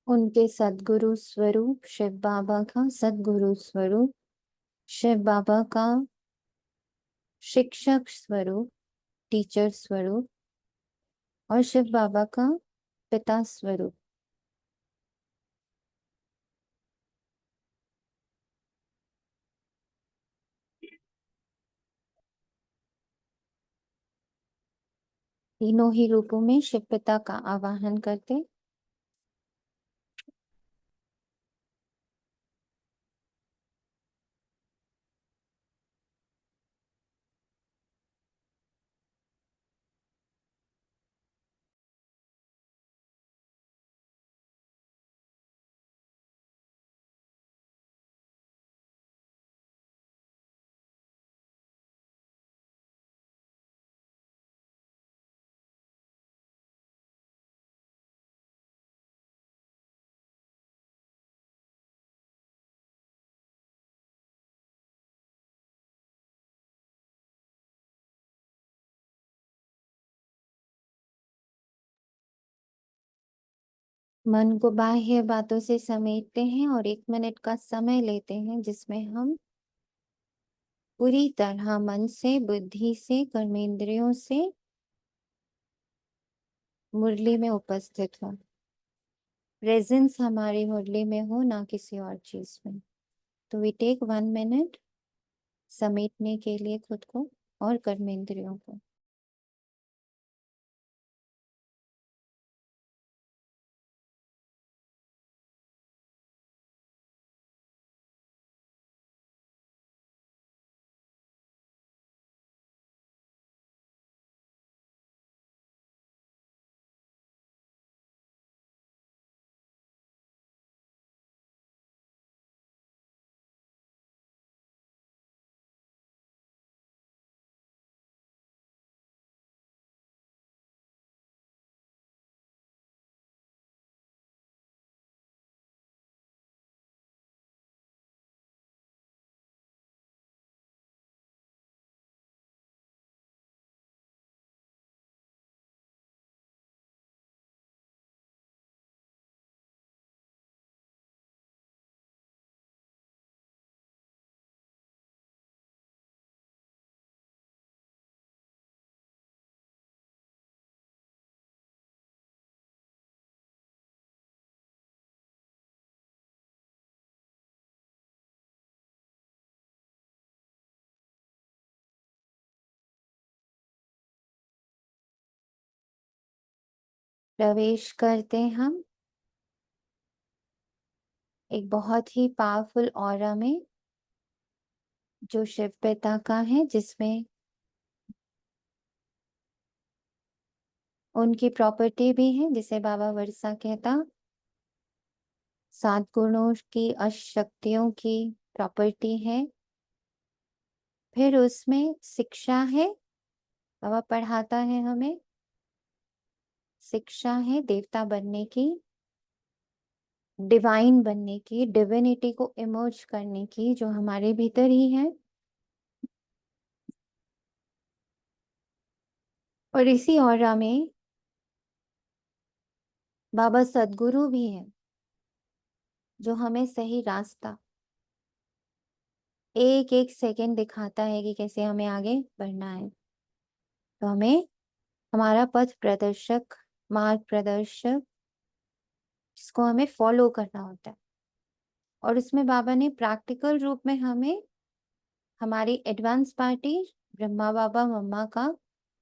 उनके सद्गुरु स्वरूप शिव बाबा का सद्गुरु स्वरूप, शिव बाबा का शिक्षक स्वरूप, टीचर स्वरूप, और शिव बाबा का पिता स्वरूप। तीनों ही रूपों में शिव पिता का आवाहन करते। मन को बाह्य बातों से समेटते हैं और 1 मिनट का समय लेते हैं जिसमें हम पूरी तरह मन से, बुद्धि से, कर्मेंद्रियों से मुरली में उपस्थित हो। प्रेजेंस हमारी मुरली में हो, ना किसी और चीज में। तो वी टेक 1 मिनट समेटने के लिए खुद को और कर्मेंद्रियों को। प्रवेश करते हम एक बहुत ही पावरफुल ऑरा में जो शिव पिता का है, जिसमें उनकी प्रॉपर्टी भी है जिसे बाबा वर्षा कहता। 7 गुणों की, अष्टशक्तियों की प्रॉपर्टी है। फिर उसमें शिक्षा है, बाबा पढ़ाता है हमें। शिक्षा है देवता बनने की, डिवाइन बनने की, डिविनिटी को इमर्ज करने की, जो हमारे भीतर ही है। और इसी ऑरा में बाबा सद्गुरु भी है जो हमें सही रास्ता एक एक सेकंड दिखाता है कि कैसे हमें आगे बढ़ना है। तो हमें हमारा पथ प्रदर्शक, मार्ग प्रदर्शक, जिसको हमें फॉलो करना होता है। और उसमें बाबा ने प्रैक्टिकल रूप में हमें हमारी एडवांस पार्टी ब्रह्मा बाबा मम्मा का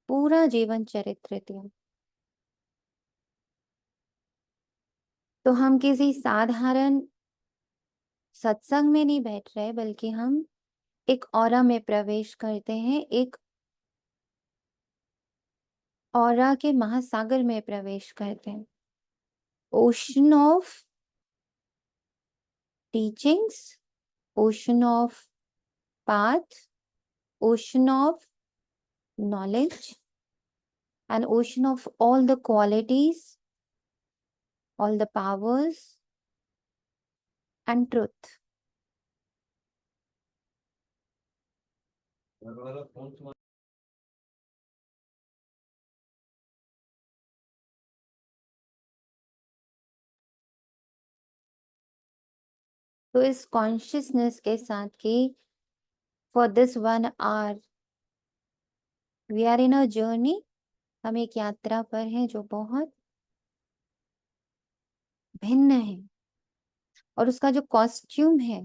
पूरा जीवन चरित्र दिया। तो हम किसी साधारण सत्संग में नहीं बैठ रहे, बल्कि हम एक ऑरा में प्रवेश करते हैं, एक ऑरा के महासागर में प्रवेश करते हैं। Ocean of teachings, ocean of path, ocean of knowledge, an ocean of all the qualities, all the powers and truth. तो इस कॉन्शियसनेस के साथ कि for this 1 hour we are in a journey, हम एक यात्रा पर हैं जो बहुत भिन्न है। और उसका जो कॉस्ट्यूम है,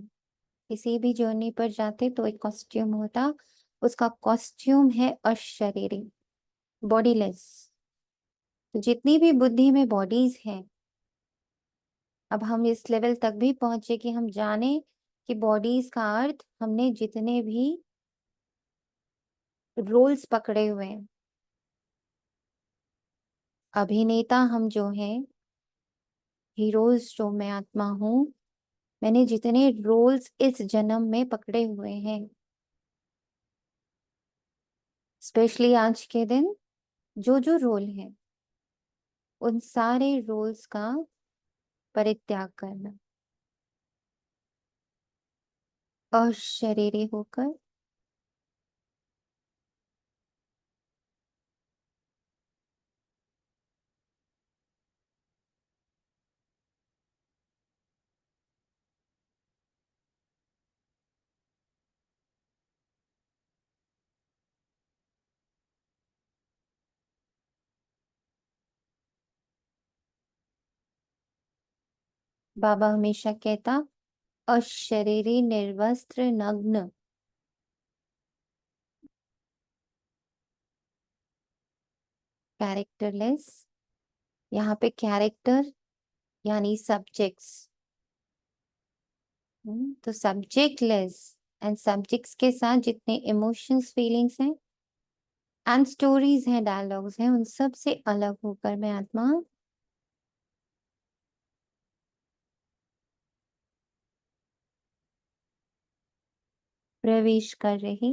किसी भी जर्नी पर जाते तो एक कॉस्ट्यूम होता, उसका कॉस्ट्यूम है अशरीरी, बॉडीलेस। तो जितनी भी बुद्धि में बॉडीज हैं, अब हम इस लेवल तक भी पहुंचे कि हम जाने कि बॉडीज का अर्थ, हमने जितने भी रोल्स पकड़े हुए हैं, अभिनेता हम जो हैं, हीरोज जो मैं आत्मा हूं, मैंने जितने रोल्स इस जन्म में पकड़े हुए हैं, स्पेशली आज के दिन जो जो रोल है, उन सारे रोल्स का परित्याग करना, अशरीरी होकर बाबा हमेशा कहता, अशरीरी निर्वस्त्र नग्न, कैरेक्टरलेस। यहाँ पे कैरेक्टर यानी सब्जेक्ट्स, तो सब्जेक्टलेस एंड सब्जेक्ट्स के साथ जितने इमोशंस, फीलिंग्स हैं एंड स्टोरीज हैं, डायलॉग्स हैं, उन सब से अलग होकर मैं आत्मा प्रवेश कर रही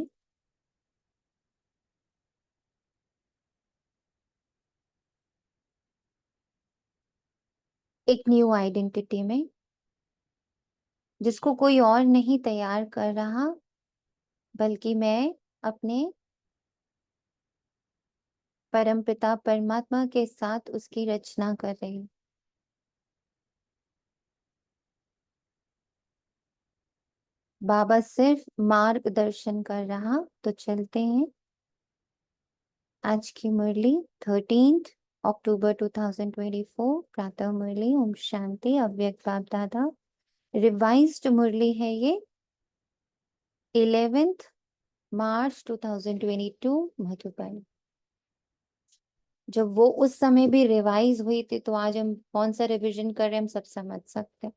एक न्यू आइडेंटिटी में, जिसको कोई और नहीं तैयार कर रहा, बल्कि मैं अपने परमपिता परमात्मा के साथ उसकी रचना कर रही। बाबा सिर्फ मार्गदर्शन कर रहा। तो चलते हैं आज की मुरली, 13 अक्टूबर 2024, प्रातः मुरली। ओम शांति। अव्यक्त बाप दादा, रिवाइज्ड मुरली है ये, 11 मार्च 2022, मधुबन। जब वो उस समय भी रिवाइज हुई थी, तो आज हम कौन सा रिवीजन कर रहे हैं, हम सब समझ सकते हैं।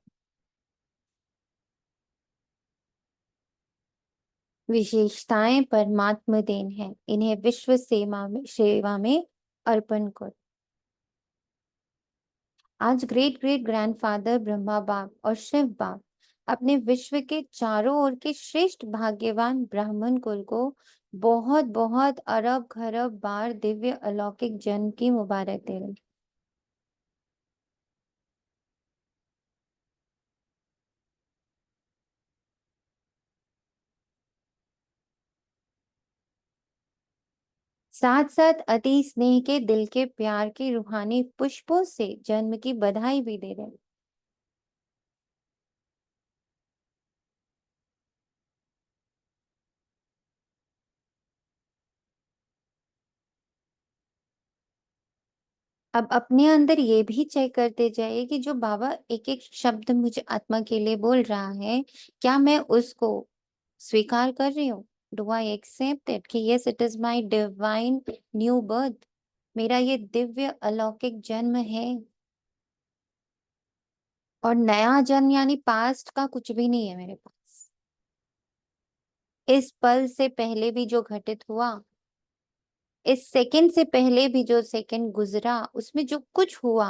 विशेषताएं परमात्मा देन है, इन्हें विश्व सेवा में अर्पण कर। आज ग्रेट ग्रेट ग्रैंडफादर ब्रह्मा बाप और शिव बाप अपने विश्व के चारों ओर के श्रेष्ठ भाग्यवान ब्राह्मण कुल को बहुत बहुत अरब खरब बार दिव्य अलौकिक जन्म की मुबारक दे रहे। साथ साथ अति स्नेह के दिल के प्यार के रूहानी पुष्पों से जन्म की बधाई भी दे रहे हैं। अब अपने अंदर ये भी चेक करते जाइए कि जो बाबा एक एक शब्द मुझे आत्मा के लिए बोल रहा है, क्या मैं उसको स्वीकार कर रही हूँ? डू आई एक्सेप्ट इट कि yes, it is my divine new birth, मेरा ये दिव्य अलौकिक जन्म है। और नया जन्म यानी पास्ट का कुछ भी नहीं है मेरे पास। इस पल से पहले भी जो घटित हुआ, इस सेकंड से पहले भी जो सेकंड गुजरा, उसमें जो कुछ हुआ,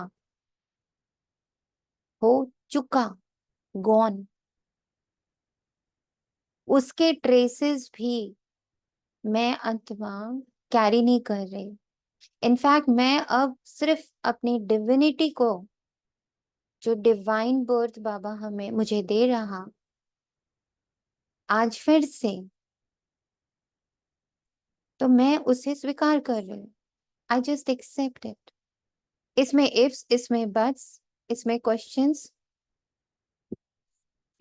हो चुका, गॉन, उसके ट्रेसेस भी मैं आत्मा कैरी नहीं कर रही। इनफैक्ट मैं अब सिर्फ अपनी डिविनिटी को, जो डिवाइन बर्थ बाबा हमें मुझे दे रहा, आज फिर से, तो मैं उसे स्वीकार कर रही हूँ। I just accept it. इसमें इफ्स, इसमें बट्स, इसमें क्वेश्चंस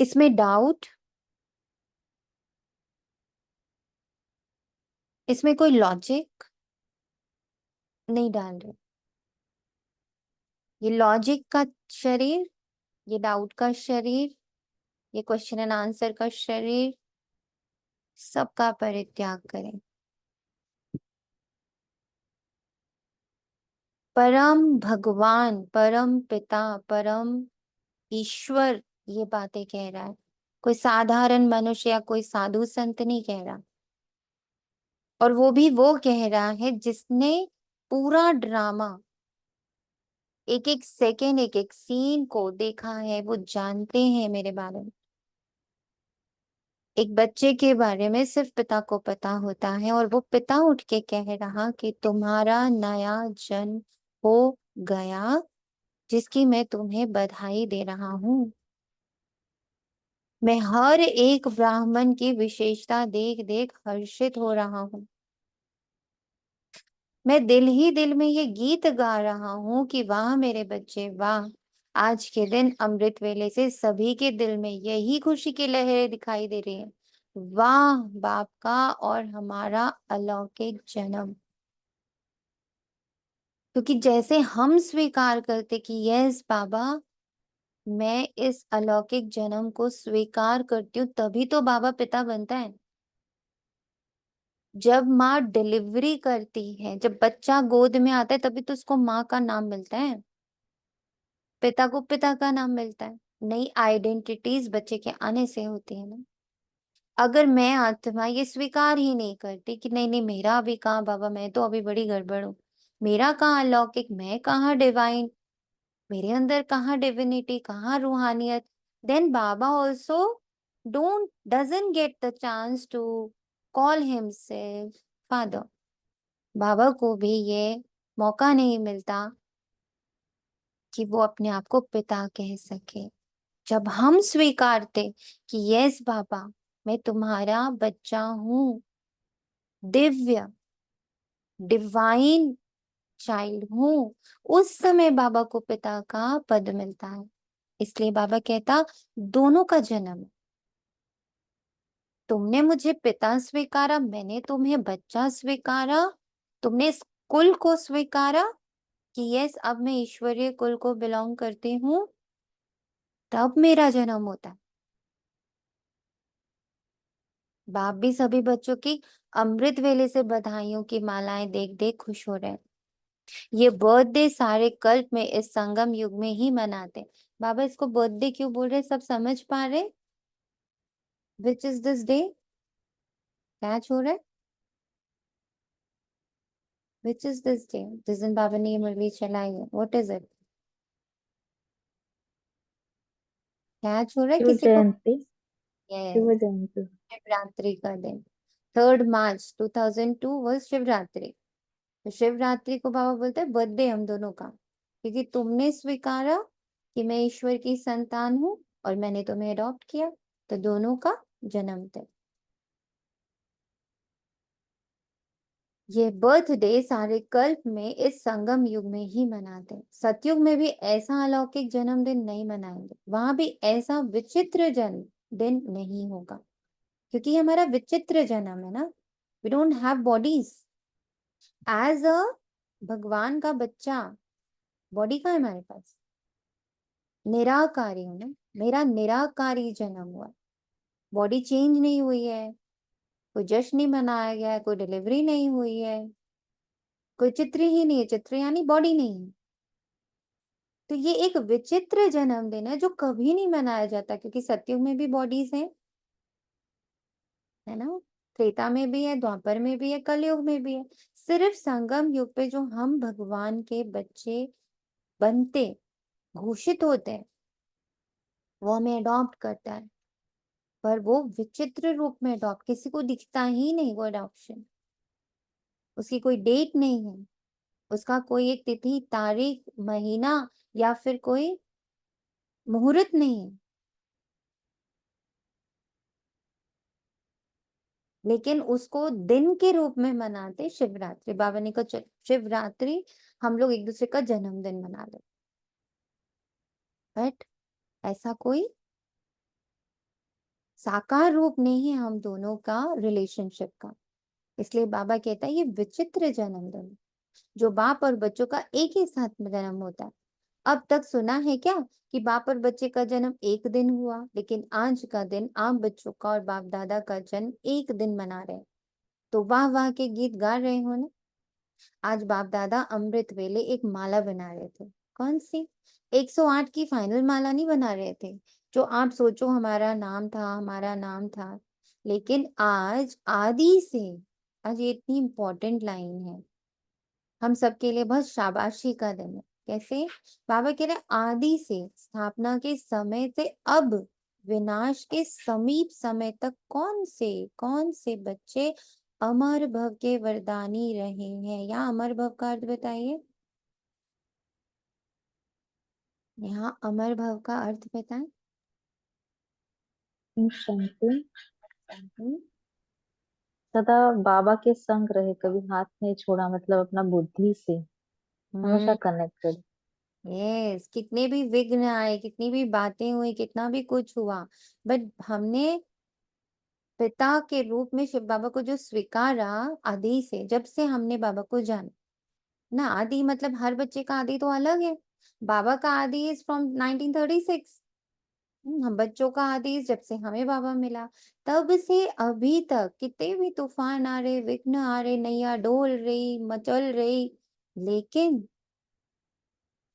इसमें डाउट, इसमें कोई लॉजिक नहीं डाल रहे। ये लॉजिक का शरीर, ये डाउट का शरीर, ये क्वेश्चन एंड आंसर का शरीर, सबका परित्याग करें। परम भगवान, परम पिता, परम ईश्वर ये बातें कह रहा है, कोई साधारण मनुष्य या कोई साधु संत नहीं कह रहा। और वो भी वो कह रहा है जिसने पूरा ड्रामा, एक एक सेकेंड, एक एक सीन को देखा है, वो जानते हैं मेरे बारे में। एक बच्चे के बारे में सिर्फ पिता को पता होता है, और वो पिता उठ के कह रहा कि तुम्हारा नया जन्म हो गया, जिसकी मैं तुम्हें बधाई दे रहा हूँ। मैं हर एक ब्राह्मण की विशेषता देख देख हर्षित हो रहा हूँ। मैं दिल ही दिल में ये गीत गा रहा हूँ कि वाह मेरे बच्चे वाह, आज के दिन अमृत वेले से सभी के दिल में यही खुशी की लहरें दिखाई दे रही है। वाह बाप का और हमारा अलौकिक जन्म। क्योंकि जैसे हम स्वीकार करते कि यस बाबा, मैं इस अलौकिक जन्म को स्वीकार करती हूँ, तभी तो बाबा पिता बनता है। जब माँ डिलीवरी करती है, जब बच्चा गोद में आता है, तभी तो उसको माँ का नाम मिलता है, पिता को पिता का नाम मिलता है। नई आइडेंटिटीज बच्चे के आने से होती है ना। अगर मैं आत्मा ये स्वीकार ही नहीं करती कि नहीं नहीं, मेरा अभी कहाँ बाबा, मैं तो अभी बड़ी गड़बड़ हूँ, मेरा कहाँ अलौकिक, मैं कहाँ डिवाइन, मेरे अंदर कहाँ डिविनिटी, कहाँ रूहानियत, then Baba also don't doesn't get the chance to call himself father. Baba को भी ये मौका नहीं मिलता कि वो अपने आप को पिता कह सके। जब हम स्वीकारते कि यस बाबा, मैं तुम्हारा बच्चा हूँ, दिव्य डिवाइन चाइल्ड हूँ, उस समय बाबा को पिता का पद मिलता है। इसलिए बाबा कहता दोनों का जन्म है। तुमने मुझे पिता स्वीकारा, मैंने तुम्हें बच्चा स्वीकारा, तुमने इस कुल को स्वीकारा कि यस अब मैं ईश्वरीय कुल को बिलोंग करती हूँ, तब मेरा जन्म होता है। बाप भी सभी बच्चों की अमृत वेले से बधाइयों की मालाएं देख देख खुश हो रहे हैं। ये बर्थडे सारे कल्प में इस संगम युग में ही मनाते हैं। बाबा इसको बर्थडे क्यों बोल रहे, सब समझ पा रहे? विच इज दिस डे, क्या हो रहा है? विच इज दिस डे जिस दिन बाबा ने ये मुरली चलाई है, व्हाट इज इट, क्या हो रहा है शिव किसी को? जयंती। शिव यस, जयंती। शिवरात्रि का दिन। 3 मार्च 2002 वॉज शिवरात्रि। तो शिवरात्रि को बाबा बोलते हैं बर्थडे हम दोनों का, क्योंकि तुमने स्वीकारा कि मैं ईश्वर की संतान हूँ और मैंने तुम्हें अडॉप्ट किया, तो दोनों का जन्मदिन। ये बर्थडे सारे कल्प में इस संगम युग में ही मनाते हैं। सतयुग में भी ऐसा अलौकिक जन्मदिन नहीं मनाएंगे, वहां भी ऐसा विचित्र जन्मदिन नहीं होगा, क्योंकि ये हमारा विचित्र जन्म है ना। We don't have bodies as a भगवान का बच्चा, बॉडी का है हमारे पास, निराकारी हूं ना, मेरा निराकारी जन्म हुआ, बॉडी चेंज नहीं हुई है, कोई जश्न नहीं मनाया गया है, कोई डिलीवरी नहीं हुई है, कोई चित्र ही नहीं है, चित्र यानी बॉडी नहीं है। तो ये एक विचित्र जन्मदिन है जो कभी नहीं मनाया जाता, क्योंकि सतयुग में भी बॉडीज हैं, है ना, त्रेता में भी है, द्वापर में भी है, कलयुग में भी है। सिर्फ संगम युग पे जो हम भगवान के बच्चे बनते, घोषित होते हैं, वो हमें अडॉप्ट करता है, पर वो विचित्र रूप में अडॉप्ट, किसी को दिखता ही नहीं वो अडॉप्शन, उसकी कोई डेट नहीं है, उसका कोई एक तिथि तारीख महीना या फिर कोई मुहूर्त नहीं है, लेकिन उसको दिन के रूप में मनाते शिवरात्रि। बाबा ने कहा शिवरात्रि हम लोग एक दूसरे का जन्मदिन मना ले, बट ऐसा कोई साकार रूप नहीं है हम दोनों का रिलेशनशिप का। इसलिए बाबा कहता है ये विचित्र जन्मदिन, जो बाप और बच्चों का एक ही साथ में जन्म होता है। अब तक सुना है क्या कि बाप और बच्चे का जन्म एक दिन हुआ, लेकिन आज का दिन आप बच्चों का और बाप दादा का जन्म एक दिन मना रहे हैं। तो वाह वाह के गीत गा रहे हो ना। आज बाप दादा अमृत वेले एक माला बना रहे थे। कौन सी? 108 की फाइनल माला नहीं बना रहे थे, जो आप सोचो हमारा नाम था, हमारा नाम था। लेकिन आज आदि से, आज ये इतनी इंपॉर्टेंट लाइन है हम सबके लिए, बहुत शाबाशी का दिन है। कैसे? बाबा कह रहे आदि से, स्थापना के समय से अब विनाश के समीप समय तक कौन से बच्चे अमर भव के वरदानी रहे हैं। या अमर भव का अर्थ बताइए। यहाँ अमर भव का अर्थ बताएं। शांति। हम्म। सदा बाबा के संग रहे, कभी हाथ नहीं छोड़ा, मतलब अपना बुद्धि से हमेशा कनेक्टेड। यस, कितने भी विघ्न आए, कितनी भी बातें हुई, कितना भी कुछ हुआ, बट हमने पिता के रूप में शिव बाबा को जो स्वीकारा आदि से, जब से हमने बाबा को जाना ना। आदि मतलब हर बच्चे का आदि तो अलग है। बाबा का आदि इज फ्रॉम 1936। हम बच्चों का आदि जब से हमें बाबा मिला, तब से अभी तक कितने भी तूफान आ रहे, विघ्न आ रहे, नैया डोल रही, मचल रही, लेकिन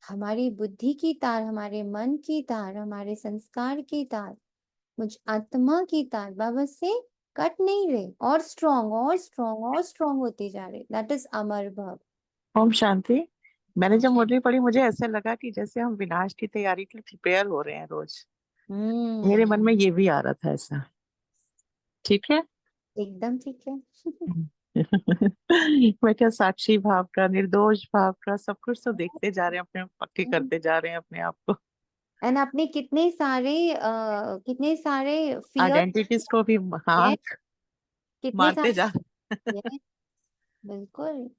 हमारी बुद्धि की तार, हमारे मन की तार, हमारे संस्कार की तार, मुझ आत्मा की तार बाबा से कट नहीं रहे, और स्ट्रॉन्ग और स्ट्रॉन्ग और स्ट्रॉन्ग होती जा रहे। दैट इज अमर भाव। ओम शांति। मैंने हाँ। जब मुरली पढ़ी मुझे ऐसा लगा कि जैसे हम विनाश की तैयारी के लिए प्रिपेयर हो रहे हैं रोज। मेरे हम्म। मन में ये भी आ रहा था ऐसा। ठीक है। एकदम ठीक है। मैं क्या, साक्षी भाव का, निर्दोष भाव का सब कुछ तो देखते जा रहे हैं, अपने पक्के करते जा रहे हैं अपने आप को। एंड आपने कितने सारे फियर, आइडेंटिटीज को भी, हाँ, कितने मारते सारे जा। yes, बिल्कुल।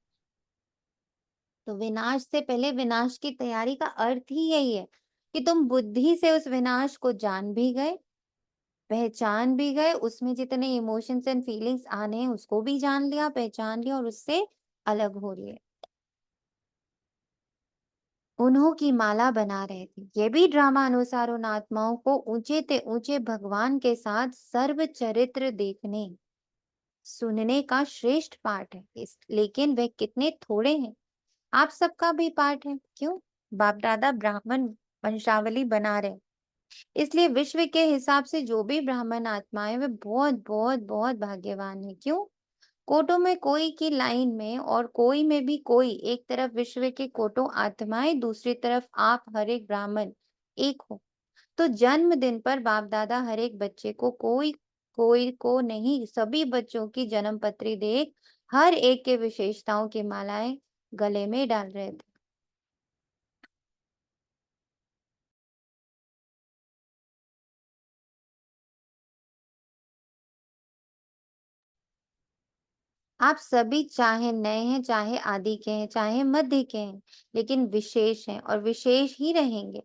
तो विनाश से पहले विनाश की तैयारी का अर्थ ही यही है कि तुम बुद्धि से उस विनाश को जान भी गए, पहचान भी गए, उसमें जितने इमोशंस एंड फीलिंग्स आने हैं उसको भी जान लिया, पहचान लिया, और उससे अलग हो लिए। उन्हों की माला बना रहे थे। ये भी ड्रामा अनुसार उन आत्माओं को ऊंचे ते ऊंचे भगवान के साथ सर्व चरित्र देखने सुनने का श्रेष्ठ पाठ है। इस लेकिन वे कितने थोड़े हैं। आप सबका भी पाठ है। क्यों? बाप दादा ब्राह्मण वंशावली बना रहे, इसलिए विश्व के हिसाब से जो भी ब्राह्मण आत्माएं वे बहुत बहुत बहुत भाग्यवान है। क्यों? कोटों में कोई की लाइन में, और कोई में भी कोई, एक तरफ विश्व के कोटों आत्माएं, दूसरी तरफ आप हर एक ब्राह्मण एक हो। तो जन्मदिन पर बाप दादा हर एक बच्चे को, कोई कोई को नहीं, सभी बच्चों की जन्म पत्री देख हर एक के विशेषताओं की मालाएं गले में डाल रहे थे। आप सभी चाहे नए हैं, चाहे आदि के हैं, चाहे मध्य के हैं, लेकिन विशेष हैं और विशेष ही रहेंगे।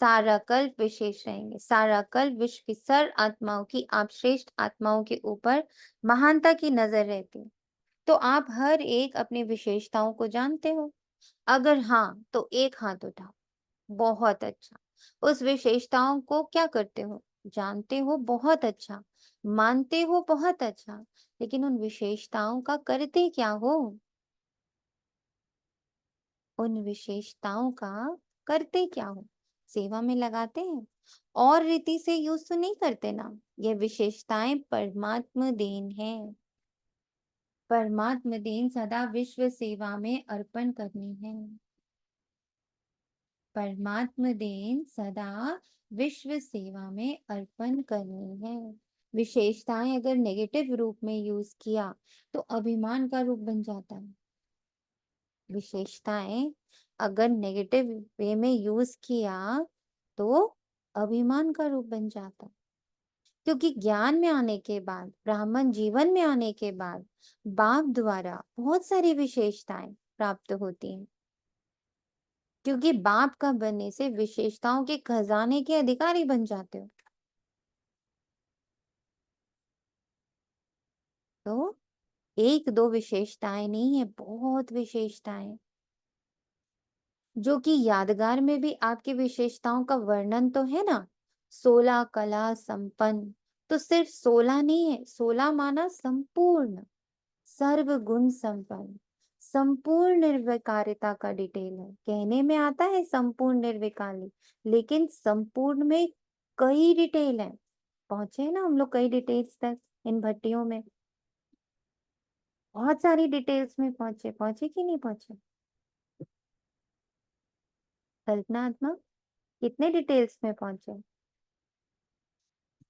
सारा कल्प विशेष रहेंगे। सारा कल्प विश्व की सर्व आत्माओं की, आप श्रेष्ठ आत्माओं के ऊपर महानता की नजर रहती है। तो आप हर एक अपनी विशेषताओं को जानते हो? अगर हाँ, तो एक हाथ उठाओ। बहुत अच्छा। उस विशेषताओं को क्या करते हो? जानते हो? बहुत अच्छा। मानते हो? बहुत अच्छा। लेकिन उन विशेषताओं का करते क्या हो? उन विशेषताओं का करते क्या हो? सेवा में लगाते हैं, और रीति से यूज तो नहीं करते ना। ये विशेषताएं परमात्म देन है। परमात्म देन सदा विश्व सेवा में अर्पण करनी है। परमात्म देन सदा विश्व सेवा में अर्पण करनी है। विशेषताएं अगर नेगेटिव रूप में यूज किया तो अभिमान का रूप बन जाता है। विशेषताएं अगर नेगेटिव वे में यूज किया तो अभिमान का रूप बन जाता है। क्योंकि ज्ञान में आने के बाद, ब्राह्मण जीवन में आने के बाद, बाप द्वारा बहुत सारी विशेषताएं प्राप्त होती हैं। क्योंकि बाप का बनने से विशेषताओं के खजाने के अधिकारी बन जाते हो। तो एक दो विशेषताएं नहीं है, बहुत विशेषताएं, जो कि यादगार में भी आपकी विशेषताओं का वर्णन तो है ना। 16 कला संपन्न, तो सिर्फ 16 नहीं है, 16 माना संपूर्ण, सर्व गुण संपन्न, संपूर्ण निर्विकारिता का डिटेल है। कहने में आता है संपूर्ण निर्विकारी, लेकिन संपूर्ण में कई डिटेल है। पहुंचे हैं ना हम लोग कई डिटेल्स तक इन भट्टियों में, बहुत सारी डिटेल्स में पहुंचे, पहुंचे कि नहीं पहुंचे? कल्पनात्मक कितने डिटेल्स में पहुंचे?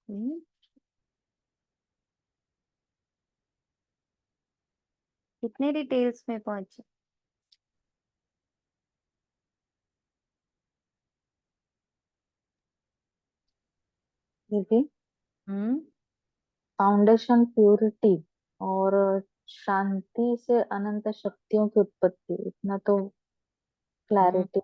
हम्म, कितने डिटेल्स में पहुंचे? दीदी, हम्म फाउंडेशन प्योरिटी और शांति से अनंत शक्तियों की उत्पत्ति, इतना तो हम्म क्लैरिटी।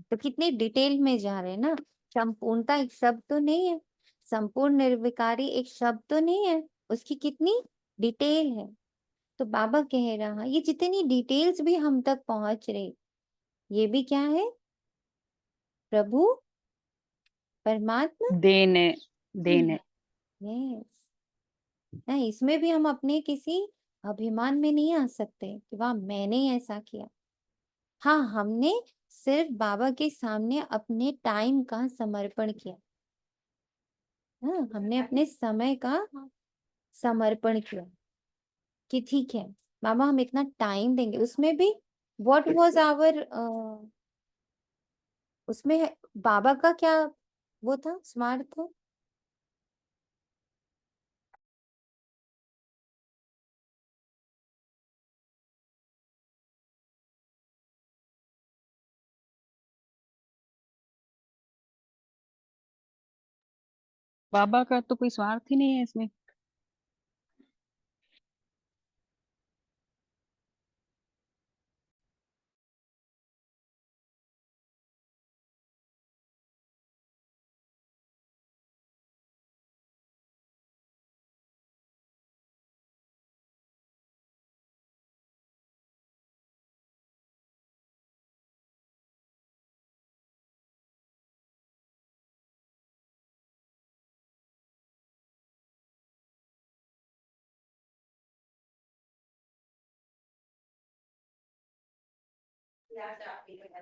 तो कितने डिटेल में जा रहे हैं ना। संपूर्णता एक शब्द तो नहीं है, संपूर्ण निर्विकारी एक शब्द तो नहीं है, उसकी कितनी डिटेल है। तो बाबा कह रहा ये जितनी डिटेल्स भी हम तक पहुंच रहे, ये भी क्या है? प्रभु परमात्मा। देन है, देन है। यस, ना इसमें भी हम अपने किसी अभिमान में नहीं आ सकते कि वाह मैंने ऐसा किया। हाँ, हमने सिर्फ बाबा के सामने अपने टाइम का समर्पण किया। हाँ, हमने अपने समय का समर्पण किया कि ठीक है बाबा हम इतना टाइम देंगे। उसमें भी व्हाट वाज आवर, उसमें बाबा का क्या वो था, स्मार्ट था। बाबा का तो कोई स्वार्थ ही नहीं है इसमें।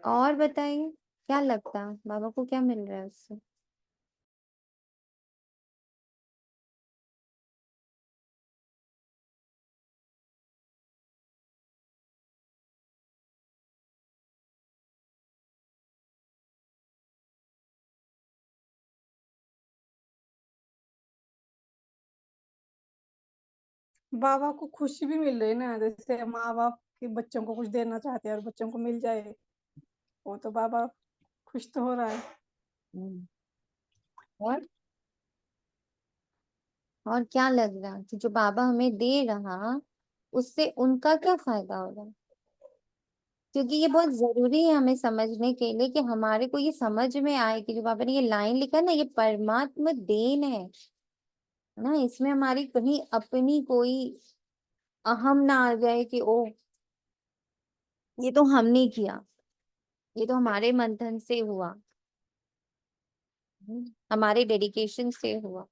और बताइए क्या लगता है बाबा को क्या मिल रहा है उससे? बाबा को खुशी भी मिल रही है ना, जैसे माँ बाप के बच्चों को कुछ देना चाहते हैं और बच्चों को मिल जाए, वो तो बाबा खुश तो हो रहा है। हम्म, और और क्या लग रहा कि जो बाबा हमें दे रहा उससे उनका क्या फायदा हो रहा? क्योंकि ये बहुत जरूरी है हमें समझने के लिए कि हमारे को ये समझ में आए कि जो बाबा ने ये लाइन लिखा है ना, ये परमात्मा देन है ना। इसमें हमारी कहीं अपनी कोई अहम ना आ जाए कि ओ ये तो हमने किया, ये तो हमारे मंथन से हुआ, हमारे डेडिकेशन से हुआ,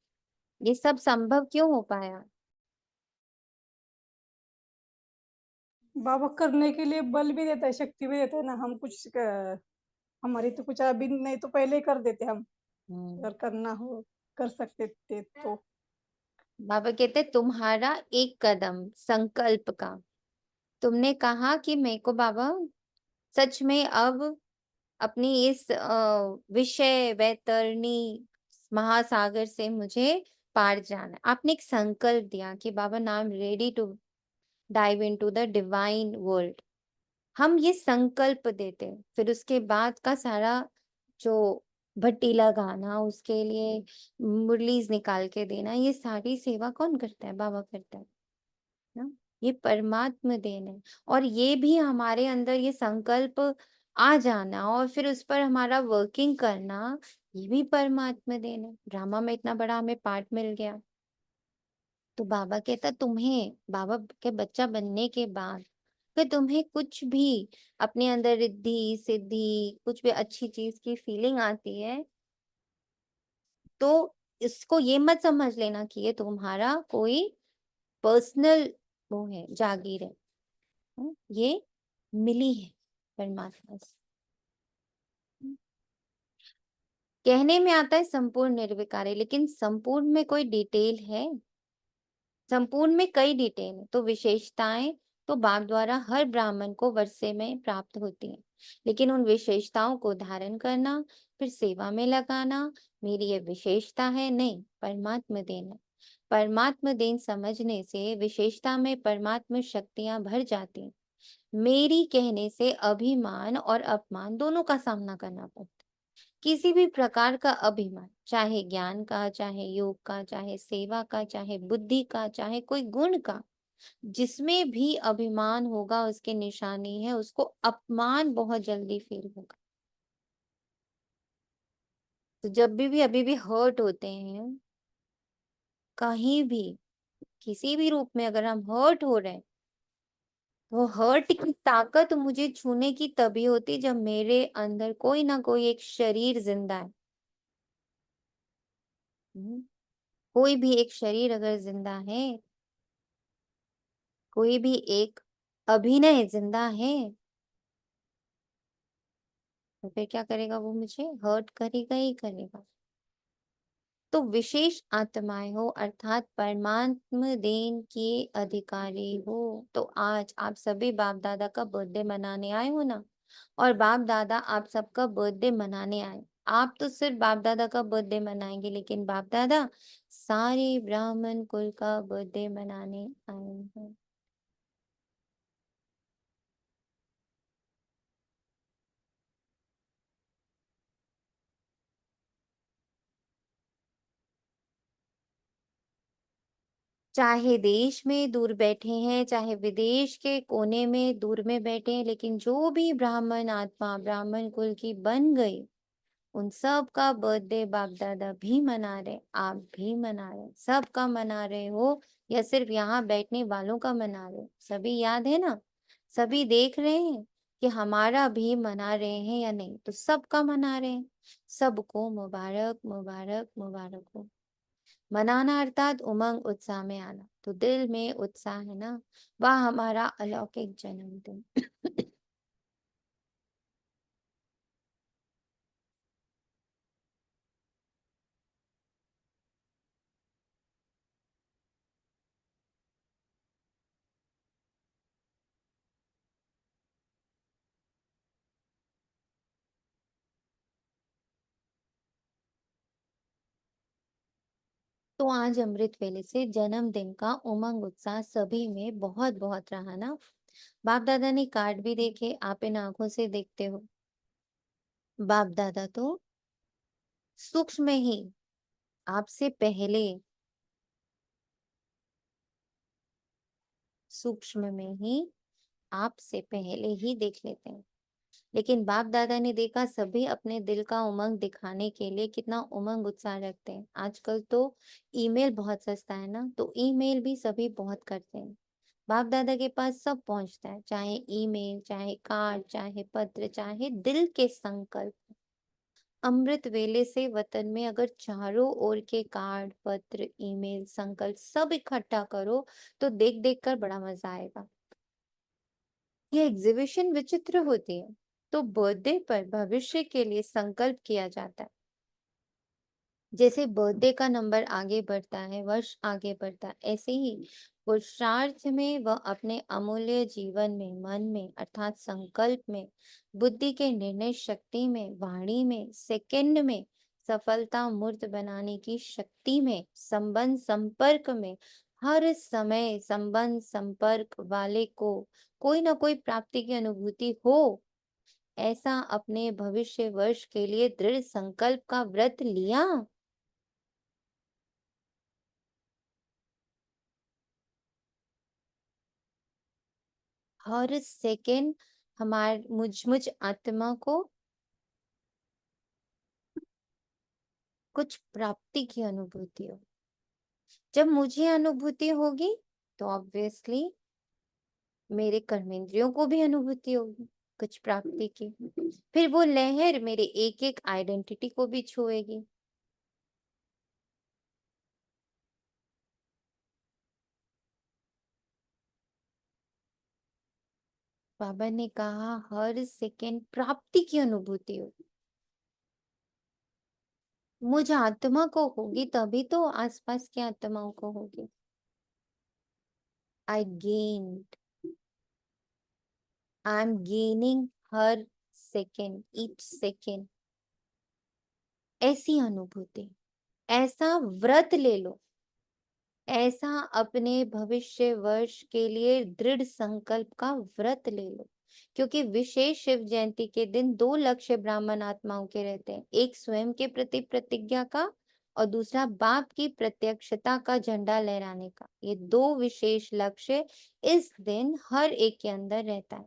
ये सब संभव क्यों हो पाया? बाबा करने के लिए बल भी देता है, शक्ति भी देता है ना। हम कुछ हमारी तो कुछ अभी नहीं तो पहले ही कर देते हम, हम्म अगर करना हो कर सकते थे तो। बाबा कहते तुम्हारा एक कदम संकल्प का, तुमने कहा कि मेरे को बाबा सच में अब अपनी इस विषय वैतरणी महासागर से मुझे पार जाना है। आपने एक संकल्प दिया कि Baba now I am ready to dive into the divine world. हम ये संकल्प देते हैं, फिर उसके बाद का सारा जो भट्टीला गाना, उसके लिए मुरलीज निकाल के देना, ये सारी सेवा कौन करता है? बाबा करता है ना। ये परमात्मा देन है। और ये भी हमारे अंदर ये संकल्प आ जाना और फिर उस पर हमारा वर्किंग करना, ये भी परमात्मा देन है। ड्रामा में इतना बड़ा हमें पार्ट मिल गया, तो बाबा कहता तुम्हें बाबा के बच्चा बनने के बाद फिर तुम्हें कुछ भी अपने अंदर रिद्धि सिद्धि कुछ भी अच्छी चीज की फीलिंग आती है तो इसको ये मत समझ लेना कि ये तुम्हारा कोई पर्सनल वो है जागीर है। ये मिली है परमात्मा से। कहने में आता है संपूर्ण निर्विकारी, लेकिन संपूर्ण में कोई डिटेल है? संपूर्ण में कई डिटेल है, तो विशेषताएं तो बाप द्वारा हर ब्राह्मण को वर्षे में प्राप्त होती हैं, लेकिन उन विशेषताओं को धारण करना फिर सेवा में लगाना मेरी ये विशेषता है नहीं, परमात्मा देन है। परमात्मा देन समझने से विशेषता में परमात्मा शक्तियां भर जाती हैं। मेरी कहने से अभिमान और अपमान दोनों का सामना करना पड़ता है। किसी भी प्रकार का अभिमान, चाहे ज्ञान का, चाहे योग का, चाहे सेवा का, चाहे बुद्धि का, चाहे कोई गुण का, जिसमें भी अभिमान होगा उसकी निशानी है, उसको अपमान बहुत जल्दी फील होगा। तो जब भी अभी भी हर्ट होते हैं कहीं भी किसी भी रूप में, अगर हम हर्ट हो रहे हैं, वो हर्ट की ताकत मुझे छूने की तभी होती जब मेरे अंदर कोई ना कोई एक शरीर जिंदा है। कोई भी एक शरीर अगर जिंदा है, कोई भी एक अभिनय जिंदा है, तो फिर क्या करेगा? वो मुझे हर्ट करेगा ही करेगा। तो विशेष आत्माएं हो अर्थात परमात्म देन के अधिकारी हो। तो आज आप सभी बाप दादा का बर्थडे मनाने आए हो ना, और बाप दादा आप सबका बर्थडे मनाने आए। आप तो सिर्फ बाप दादा का बर्थडे मनाएंगे, लेकिन बाप दादा सारे ब्राह्मण कुल का बर्थडे मनाने आए हैं। चाहे देश में दूर बैठे हैं, चाहे विदेश के कोने में दूर में बैठे हैं, लेकिन जो भी ब्राह्मण आत्मा ब्राह्मण कुल की बन गई, उन सब का बर्थडे बाप दादा भी मना रहे, आप भी मना रहे, सबका मना रहे हो या सिर्फ यहाँ बैठने वालों का मना रहे हो? सभी याद है ना? सभी देख रहे हैं कि हमारा भी मना रहे हैं या नहीं? तो सबका मना रहे हैं। सबको मुबारक मुबारक मुबारक हो। मनाना अर्थात उमंग उत्साह में आना, तो दिल में उत्साह है ना, वह हमारा अलौकिक जन्मदिन। तो आज अमृत वेले से जन्मदिन का उमंग उत्साह सभी में बहुत बहुत रहा ना। बाप दादा ने कार्ड भी देखे, आप इन आंखों से देखते हो। बाप दादा तो सूक्ष्म ही आपसे पहले, सूक्ष्म में ही आपसे पहले ही देख लेते हैं। लेकिन बाप दादा ने देखा सभी अपने दिल का उमंग दिखाने के लिए कितना उमंग उत्साह रखते हैं। आजकल तो ईमेल बहुत सस्ता है ना, तो ईमेल भी सभी बहुत करते हैं। बाप दादा के पास सब पहुंचता है, चाहे ईमेल, चाहे कार्ड, चाहे पत्र, चाहे दिल के संकल्प। अमृत वेले से वतन में अगर चारों ओर के कार्ड, पत्र, ईमेल, संकल्प सब इकट्ठा करो तो देख देख कर बड़ा मजा आएगा। ये एग्जीबिशन विचित्र होती है। तो बर्थडे पर भविष्य के लिए संकल्प किया जाता है। जैसे बर्थडे का नंबर आगे बढ़ता है, वर्ष आगे बढ़ता है, ऐसे ही पुरुषार्थ में वह अपने अमूल्य जीवन में, मन में अर्थात संकल्प में, बुद्धि के निर्णय शक्ति में, वाणी में, सेकंड में सफलता मूर्त बनाने की शक्ति में, संबंध संपर्क में, हर समय संबंध संपर्क वाले को कोई ना कोई प्राप्ति की अनुभूति हो, ऐसा अपने भविष्य वर्ष के लिए दृढ़ संकल्प का व्रत लिया। हर सेकेंड हमारे मुझ आत्मा को कुछ प्राप्ति की अनुभूति हो। जब मुझे अनुभूति होगी तो ऑब्वियसली मेरे कर्मेंद्रियों को भी अनुभूति होगी कुछ प्राप्ति की। फिर वो लहर मेरे एक एक आइडेंटिटी को भी छुएगी। बाबा ने कहा हर सेकंड प्राप्ति की अनुभूति होगी। मुझ आत्मा को होगी तभी तो आसपास की आत्माओं को होगी। I am gaining her second, each second. ऐसी अनुभूति, ऐसा व्रत ले लो, ऐसा अपने भविष्य वर्ष के लिए दृढ़ संकल्प का व्रत ले लो। क्योंकि विशेष शिव जयंती के दिन 2 लक्ष्य ब्राह्मण आत्माओं के रहते हैं, एक स्वयं के प्रति प्रतिज्ञा का और दूसरा बाप की प्रत्यक्षता का झंडा लहराने का। ये 2 विशेष लक्ष्य इस दिन हर एक के अंदर रहता है।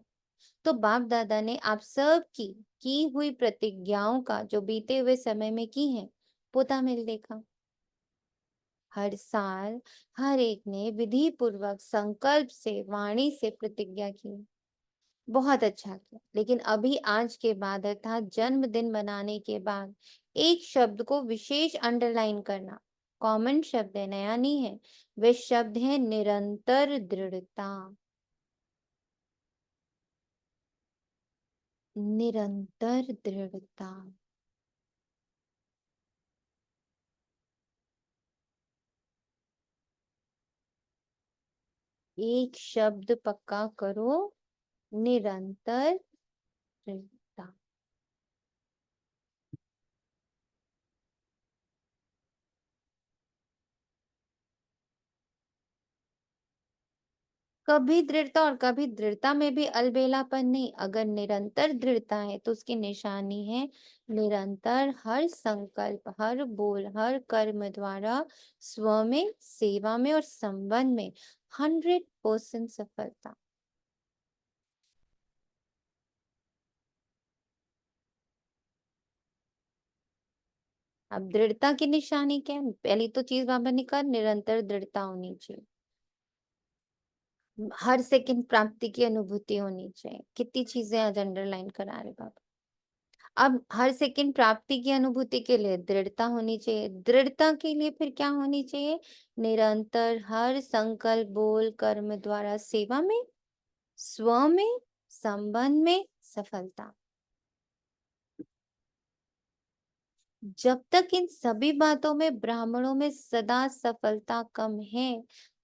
तो बाप दादा ने आप सब की हुई प्रतिज्ञाओं का जो बीते हुए समय में की है पोता मिल देखा। हर साल हर एक ने विधि पूर्वक संकल्प से वाणी से प्रतिज्ञा की। बहुत अच्छा किया। लेकिन अभी आज के बाद अर्थात जन्मदिन मनाने के बाद एक शब्द को विशेष अंडरलाइन करना, कॉमन शब्द है, नया नहीं है। वे शब्द है निरंतर दृढ़ता। निरंतर दृढ़ता। एक शब्द पक्का करो, निरंतर दृढ़ता। कभी दृढ़ता और कभी दृढ़ता में भी अलबेलापन नहीं। अगर निरंतर दृढ़ता है तो उसकी निशानी है निरंतर हर संकल्प, हर बोल, हर कर्म द्वारा स्व में, सेवा में और संबंध में 100% सफलता। अब दृढ़ता की निशानी क्या है? पहली तो चीज बाबा ने कहा निरंतर दृढ़ता होनी चाहिए, हर सेकंड प्राप्ति की अनुभूति होनी चाहिए। कितनी चीजें आज अंडरलाइन करा रहे बाबा। अब हर सेकंड प्राप्ति की अनुभूति के लिए दृढ़ता होनी चाहिए। दृढ़ता के लिए फिर क्या होनी चाहिए? निरंतर हर संकल्प, बोल, कर्म द्वारा सेवा में, स्व में, संबंध में सफलता। जब तक इन सभी बातों में ब्राह्मणों में सदा सफलता कम है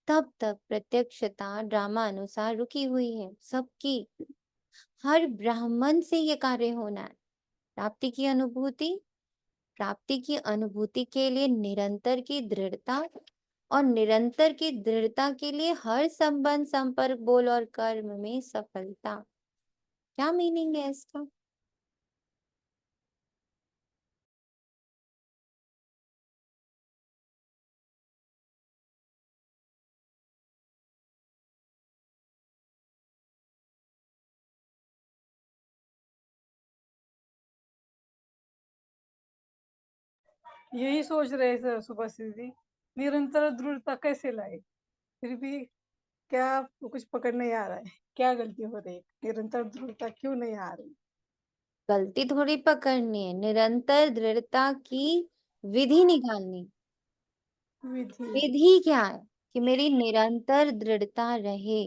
तब तक प्रत्यक्षता ड्रामा अनुसार रुकी हुई है। सबकी, हर ब्राह्मण से ये कार्य होना है। प्राप्ति की अनुभूति, प्राप्ति की अनुभूति के लिए निरंतर की दृढ़ता और निरंतर की दृढ़ता के लिए हर संबंध, संपर्क, बोल और कर्म में सफलता। क्या मीनिंग है इसका? यही सोच रहे थे सुबह से दीदी, निरंतर दृढ़ता कैसे लाए, फिर भी क्या कुछ पकड़ नहीं आ रहा है, क्या गलती हो रही है, निरंतर दृढ़ता क्यों नहीं आ रही। गलती थोड़ी पकड़नी है, निरंतर दृढ़ता की विधि निकालनी। विधि। विधि क्या है? कि मेरी निरंतर दृढ़ता रहे।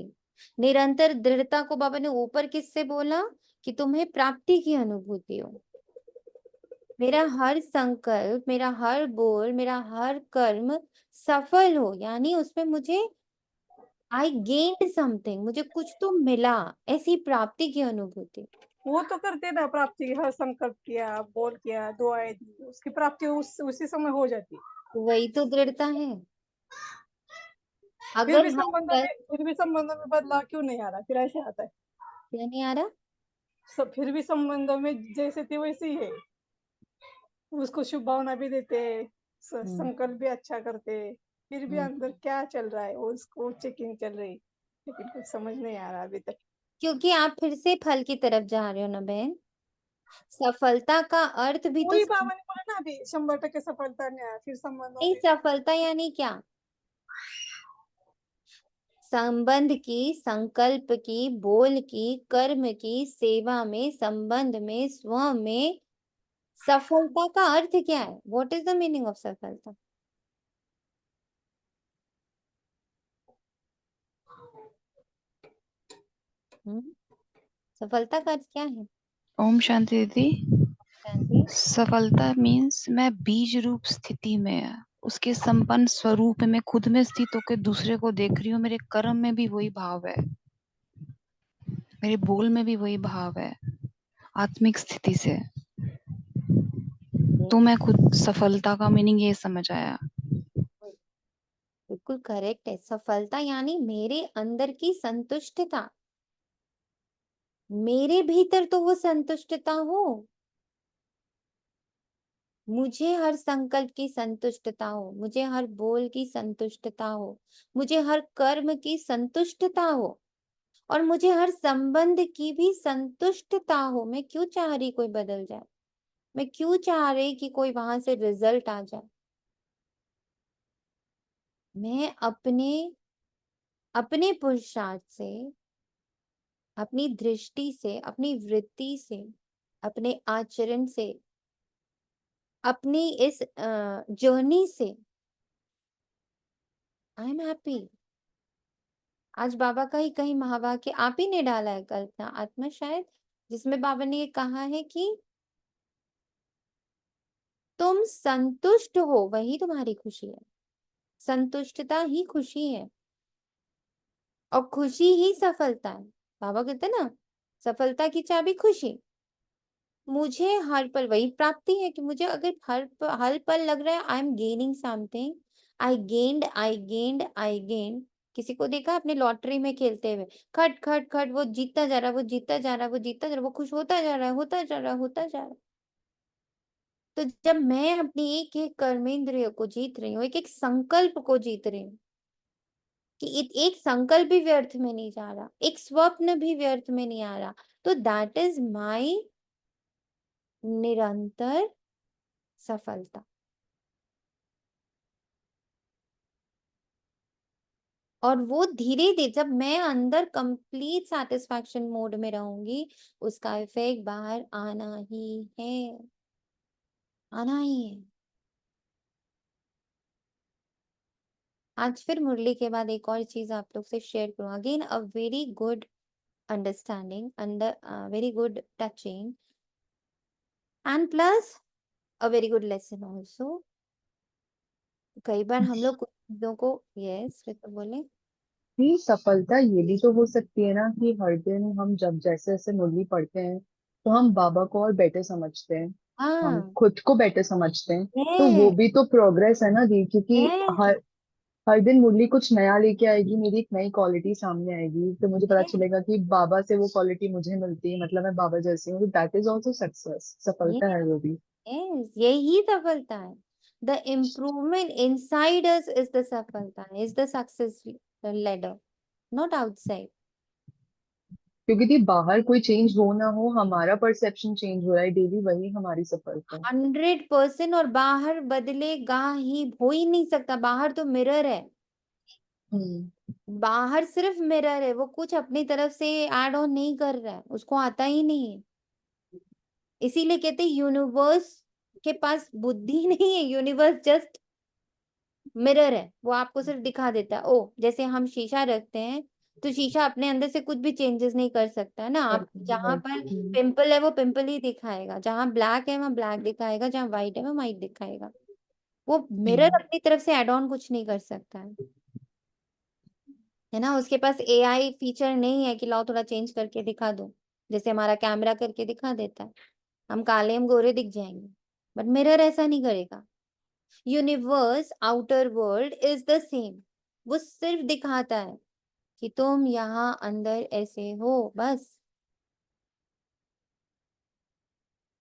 निरंतर दृढ़ता को बाबा ने ऊपर किससे बोला? कि तुम्हें प्राप्ति की अनुभूति हो। मेरा हर संकल्प, मेरा हर बोल, मेरा हर कर्म सफल हो, यानी उसमें मुझे आई गेन्ड समथिंग, मुझे कुछ तो मिला, ऐसी प्राप्ति की अनुभूति। वो तो करते ना प्राप्ति की, हर संकल्प किया, बोल किया, दुआएं दी, उसकी प्राप्ति उसी समय हो जाती। वही तो दृढ़ता है। अगर फिर भी संबंधों में बदलाव क्यों नहीं आ रहा, फिर ऐसे आता है। क्या नहीं आ रहा? सब फिर भी संबंधों में जैसे थे वैसे ही है, उसको शुभ भावना भी देते, संकल्प भी अच्छा करते, फिर भी अंदर क्या चल रहा है उसको चेकिंग चल रही, लेकिन कुछ समझ नहीं आ रहा अभी तक। क्योंकि आप फिर से फल की तरफ जा रहे हो ना बहन। सफलता का अर्थ भी तो वही बाबा ने बोला ना अभी 100% सफलता नहीं आया, फिर संबंधों नहीं, में। सफलता यानी क्या? संबंध की, संकल्प की, बोल की, कर्म की, सेवा में, संबंध में, स्व में सफलता का अर्थ क्या है? What is the meaning of सफलता? सफलता का अर्थ क्या है? ओम शांति दीदी। शांति। सफलता मीन्स मैं बीज रूप स्थिति में, उसके संपन्न स्वरूप में खुद में स्थित होकर दूसरे को देख रही हूँ। मेरे कर्म में भी वही भाव है, मेरे बोल में भी वही भाव है, आत्मिक स्थिति से। तो मैं खुद सफलता का मीनिंग ये समझ आया। बिल्कुल करेक्ट है। सफलता यानी मेरे अंदर की संतुष्टता, मेरे भीतर तो वो संतुष्टता हो, मुझे हर संकल्प की संतुष्टता हो, मुझे हर बोल की संतुष्टता हो, मुझे हर कर्म की संतुष्टता हो, और मुझे हर संबंध की भी संतुष्टता हो। मैं क्यों चाह रही कोई बदल जाए? मैं क्यों चाह रही कि कोई वहां से रिजल्ट आ जाए? मैं अपने पुरुषार्थ से, अपनी दृष्टि से, अपनी वृत्ति से, अपने आचरण से, अपनी इस जर्नी से आई एम हैप्पी। आज बाबा का ही कहीं महावाक्य आप ही ने डाला है, कल्पना आत्मा शायद, जिसमें बाबा ने ये कहा है कि तुम संतुष्ट हो वही तुम्हारी खुशी है। संतुष्टता ही खुशी है, और खुशी ही सफलता है। बाबा कहते हैं ना, सफलता की चाबी खुशी। मुझे हर पल वही प्राप्ति है कि मुझे अगर हर पल लग रहा है I am gaining something, I gained. किसी को देखा अपने लॉटरी में खेलते हुए, खट खट खट वो जीतता जा रहा है, वो जीतता जा रहा है, वो जीतता जा रहा है, वो खुश होता जा रहा है, होता जा रहा है, होता जा रहा है। तो जब मैं अपनी एक एक कर्मेंद्रिय को जीत रही हूँ, एक एक संकल्प को जीत रही हूँ, कि एक संकल्प भी व्यर्थ में नहीं जा रहा, एक स्वप्न भी व्यर्थ में नहीं आ रहा, तो दैट इज माई निरंतर सफलता। और वो धीरे धीरे जब मैं अंदर कंप्लीट सेटिस्फैक्शन मोड में रहूंगी, उसका इफेक्ट बाहर आना ही है, आना ही है। आज फिर मुरली के बाद एक और चीज आप लोग से शेयर करूँ। Again a very good understanding, under very good touching, and plus a very good lesson also. कई बार हम लोग कुछ चीजों को, यस फिर तो बोले। नहीं, सफलता ये भी तो हो सकती है ना कि हर दिन हम जब जैसे जैसे मुरली पढ़ते हैं तो हम बाबा को और बेटर समझते हैं, हम हाँ, खुद को बेटर समझते हैं। तो वो यस भी तो प्रोग्रेस है ना दी, क्योंकि यस हर दिन मुरली कुछ नया लेके आएगी, मेरी एक नई क्वालिटी सामने आएगी, तो मुझे पता चलेगा कि बाबा से वो क्वालिटी मुझे मिलती है, मतलब मैं बाबा जैसी हूँ। दैट इज ऑल्सो सक्सेस, सफलता है वो भी। यस, यही सफलता है। The improvement inside us is the सफलता, is the success ladder, not outside. क्योंकि थी बाहर कोई चेंज हो ना हो, हमारा परसेप्शन चेंज हो रहा है डेली, वही हमारी सफलता है। 100%। और बाहर बदलेगा ही, हो ही नहीं सकता। बाहर तो मिरर है, बाहर सिर्फ मिरर है, वो कुछ अपनी तरफ से ऐड ऑन नहीं कर रहा है, उसको आता ही नहीं है। इसीलिए कहते हैं यूनिवर्स के पास बुद्धि नहीं है, यूनिवर्स जस्ट मिरर है, वो आपको सिर्फ दिखा देता है। ओ, जैसे हम शीशा रखते हैं, तो शीशा अपने अंदर से कुछ भी चेंजेस नहीं कर सकता है ना। आप जहां पर पिंपल है वो पिंपल ही दिखाएगा, जहां ब्लैक है वहां ब्लैक दिखाएगा, जहां व्हाइट है वहां व्हाइट दिखाएगा। वो मिरर अपनी तरफ से एड ऑन कुछ नहीं कर सकता है ना। उसके पास एआई फीचर नहीं है कि लाओ थोड़ा चेंज करके दिखा दो, जैसे हमारा कैमरा करके दिखा देता है, हम काले हम गोरे दिख जाएंगे। बट मिरर ऐसा नहीं करेगा। Universe, outer world is the same, वो सिर्फ दिखाता है कि तुम यहाँ अंदर ऐसे हो, बस।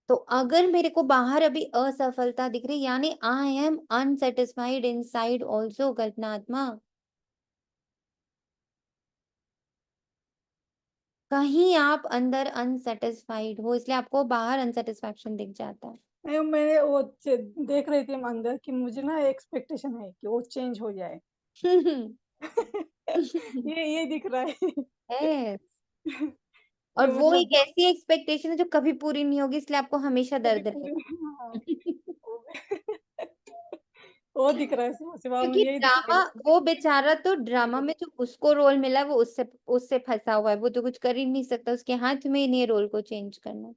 तो अगर मेरे को बाहर अभी असफलता दिख रही, यानी I am unsatisfied inside also, कल्पनात्मा। कहीं आप अंदर अनसेटिस्फाइड हो, इसलिए आपको बाहर अनसेटिस्फैक्शन दिख जाता है। नहीं, मैंने वो देख रही थी अंदर कि मुझे ना एक्सपेक्टेशन है कि वो चेंज हो जाए। ये दिख रहा है। Yes. कि और वो मतलब एक ऐसी एक्सपेक्टेशन है जो कभी पूरी नहीं होगी, इसलिए आपको हमेशा कभी दर्द पूरी रहेगा। हाँ, वो दिख रहा है सिवा क्योंकि मुझे यही दिख ड्रामा, रहा वो बेचारा तो ड्रामा में जो उसको रोल मिला है वो उससे उससे फंसा हुआ है, वो तो कुछ कर ही नहीं सकता, उसके हाथ में ही नहीं है रोल को चेंज करना।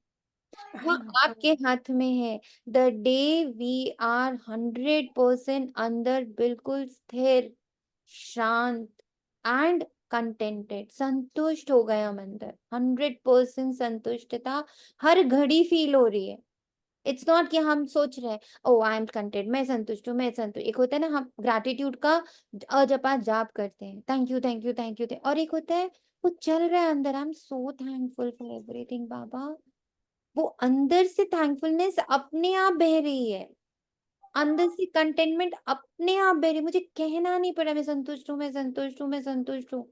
वो है। आपके हाथ में है। द डे वी आर 100% अंदर बिल्कुल स्थिर, शांत एंड कंटेंटेड, संतुष्ट हो गए हम अंदर, 100% संतुष्टता हर घड़ी फील हो रही है। इट्स नॉट कि हम सोच रहे हैं ओ आई एम कंटेंट, मैं संतुष्ट हूँ, मैं संतुष्ट। एक होता है ना हम ग्रैटिट्यूड का अजपा जाप करते हैं, thank you thank you thank you, और एक होता है कुछ चल रहा है अंदर, I am so thankful for everything Baba. वो अंदर से थैंकफुलनेस अपने आप बह रही है, अंदर से कंटेनमेंट अपने आप बह रही है, मुझे कहना नहीं पड़ा मैं संतुष्ट हूँ, मैं संतुष्ट हूँ, मैं संतुष्ट हूँ।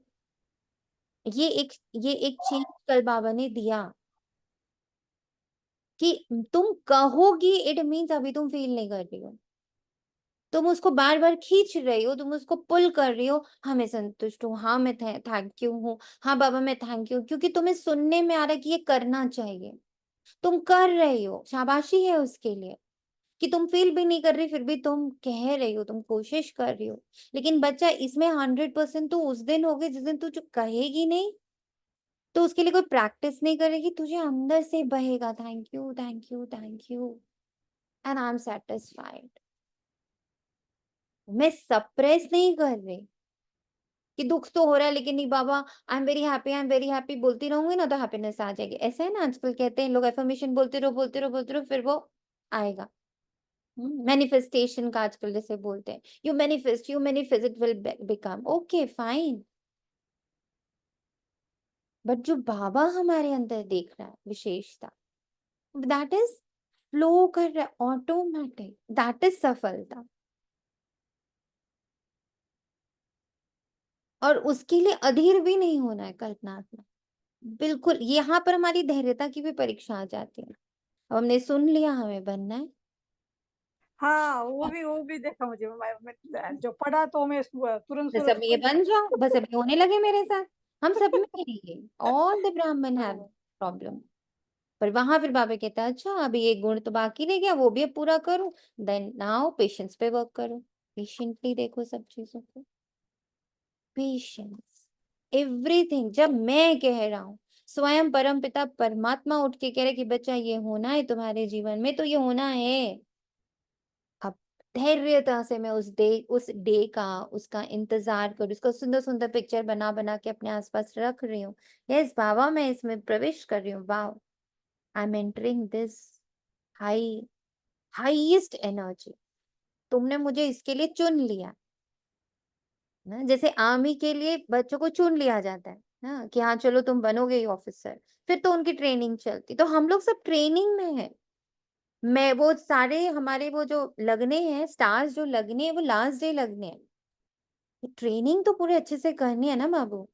ये एक चेंज कल बाबा ने दिया कि तुम कहोगी, इट मीन्स अभी तुम फील नहीं कर रही हो, तुम उसको बार बार खींच रही हो, तुम उसको पुल कर रही हो। हाँ मैं संतुष्ट हूँ, हाँ मैं थैंक यू हूँ, हाँ बाबा मैं थैंक यू, क्योंकि तुम्हें सुनने में आ रहा है कि ये करना चाहिए, तुम कर रही हो, शाबाशी है उसके लिए कि तुम फील भी नहीं कर रही फिर भी तुम कह रही हो, तुम कोशिश कर रही हो। लेकिन बच्चा इसमें 100% तो उस दिन होगे जिस दिन तू जो कहेगी नहीं, तो उसके लिए कोई प्रैक्टिस नहीं करेगी, तुझे अंदर से बहेगा thank you thank you thank you and I am satisfied. मैं सप्रेस नहीं कर रही कि दुख तो हो रहा है लेकिन नहीं बाबा आई एम वेरी हैप्पी बोलती रहूंगी ना तो हैप्पीनेस आ जाएगी। ऐसा है ना, आजकल कहते हैं लोग एफर्मेशन बोलते रहो बोलते रहो बोलते रहो, फिर वो आएगा। मैनिफेस्टेशन का आजकल जैसे बोलते हैं, you manifest it will become, okay fine. But जो बाबा हमारे अंदर देख रहा है विशेषता, दैट इज फ्लो कर रहा है ऑटोमेटिक, दैट इज सफलता। और उसके लिए अधीर भी नहीं होना है कल्पनात्मक, बिल्कुल। यहाँ पर हमारी धैर्यता की भी परीक्षा आ जाती है। अब हमने सुन लिया, हमें बनना है। हाँ, वो भी देखा मुझे। मैं जो पढ़ा तो मैं तुरंत बस सूरज अब ये को बन जाओ, बस अभी होने लगे मेरे साथ। हम सब में है ये, ऑल द ब्राह्मण हैव हाँ, प्रॉब्लम। पर वहां फिर बाबा कहता है अच्छा अभी एक गुण तो बाकी रह गया, वो भी अब पूरा करूं, देन नाउ पेशेंस पे वर्क करो। पेशेंटली देखो सब चीजों को, पेशेंस एवरीथिंग। जब मैं कह रहा हूं, स्वयं परम पिता परमात्मा उठ के कह रहे कि बच्चा ये होना है तुम्हारे जीवन में, तो ये होना है। अब धैर्यता से मैं उस डे का उसका इंतजार करूँ, उसका सुंदर सुंदर पिक्चर बना बना के अपने आसपास रख रही हूँ। यस बाबा मैं इसमें प्रवेश कर रही हूँ, wow I am entering this high highest energy. तुमने मुझे इसके लिए चुन लिया ना, जैसे आर्मी के लिए बच्चों को चुन लिया जाता है ना कि हाँ चलो तुम बनोगे ही ऑफिसर, फिर तो उनकी ट्रेनिंग चलती। तो हम लोग सब ट्रेनिंग में है। मैं वो सारे हमारे वो जो लगने हैं स्टार्स जो लगने हैं वो लास्ट डे लगने हैं, ट्रेनिंग तो पूरे अच्छे से करनी है ना बाबू।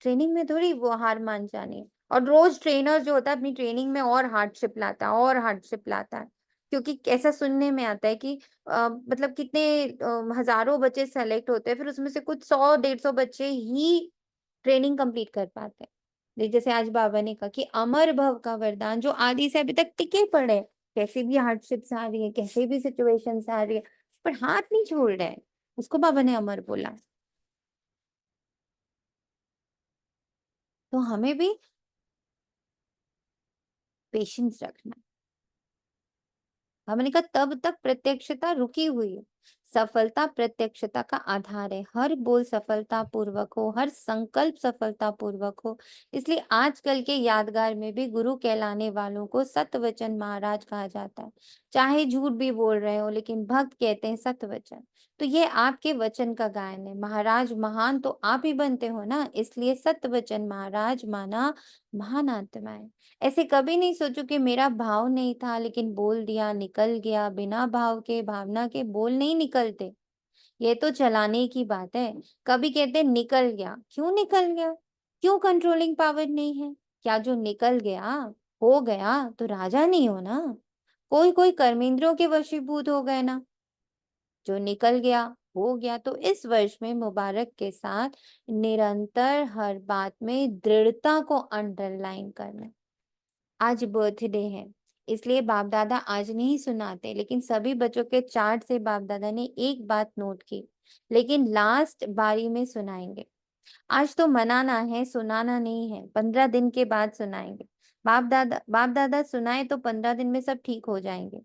ट्रेनिंग में थोड़ी वो हार मान जानी है। और रोज ट्रेनर जो होता है अपनी ट्रेनिंग में और हार्डशिप लाता है और हार्डशिप लाता है, क्योंकि ऐसा सुनने में आता है कि मतलब कितने हजारों बच्चे सेलेक्ट होते हैं, फिर उसमें से कुछ 100-150 बच्चे ही ट्रेनिंग कंप्लीट कर पाते हैं। जैसे आज बाबा ने कहा कि अमर भव का वरदान जो आदि से अभी तक टिके पड़े, कैसे भी हार्डशिप्स आ रही है, कैसे भी सिचुएशंस आ रही है, पर हाथ नहीं छोड़ रहे हैं, उसको बाबा ने अमर बोला। तो हमें भी पेशेंस रखना। हमने कहा तब तक प्रत्यक्षता रुकी हुई है। सफलता प्रत्यक्षता का आधार है, हर बोल सफलता पूर्वक हो, हर संकल्प सफलता पूर्वक हो। इसलिए आजकल के यादगार में भी गुरु कहलाने वालों को सतवचन महाराज कहा जाता है। चाहे झूठ भी बोल रहे हो लेकिन भक्त कहते हैं सतवचन। तो ये आपके वचन का गायन है। महाराज महान तो आप ही बनते हो ना, इसलिए सतवचन महाराज माना महान आत्माएं। ऐसे कभी नहीं सोचो कि मेरा भाव नहीं था लेकिन बोल दिया निकल गया, बिना भाव के भावना के बोल नहीं निकलते। ये तो चलाने की बात है। कभी कहते निकल गया, क्यों निकल गया, क्यों कंट्रोलिंग पावर नहीं है? क्या जो निकल गया हो गया तो राजा नहीं हो ना? कोई कोई कर्मेंद्रियों के वशीभूत हो गए ना, जो निकल गया हो गया। तो इस वर्ष में मुबारक के साथ निरंतर हर बात में दृढ़ता को अंडरलाइन करना। आज बर्थडे है, इसलिए बाप दादा आज नहीं सुनाते, लेकिन सभी बच्चों के चार्ट से बाप दादा ने एक बात नोट की, लेकिन लास्ट बारी में सुनाएंगे। आज तो मनाना है, सुनाना नहीं है। 15 दिन के बाद सुनाएंगे। बाप दादा सुनाए तो 15 दिन में सब ठीक हो जाएंगे।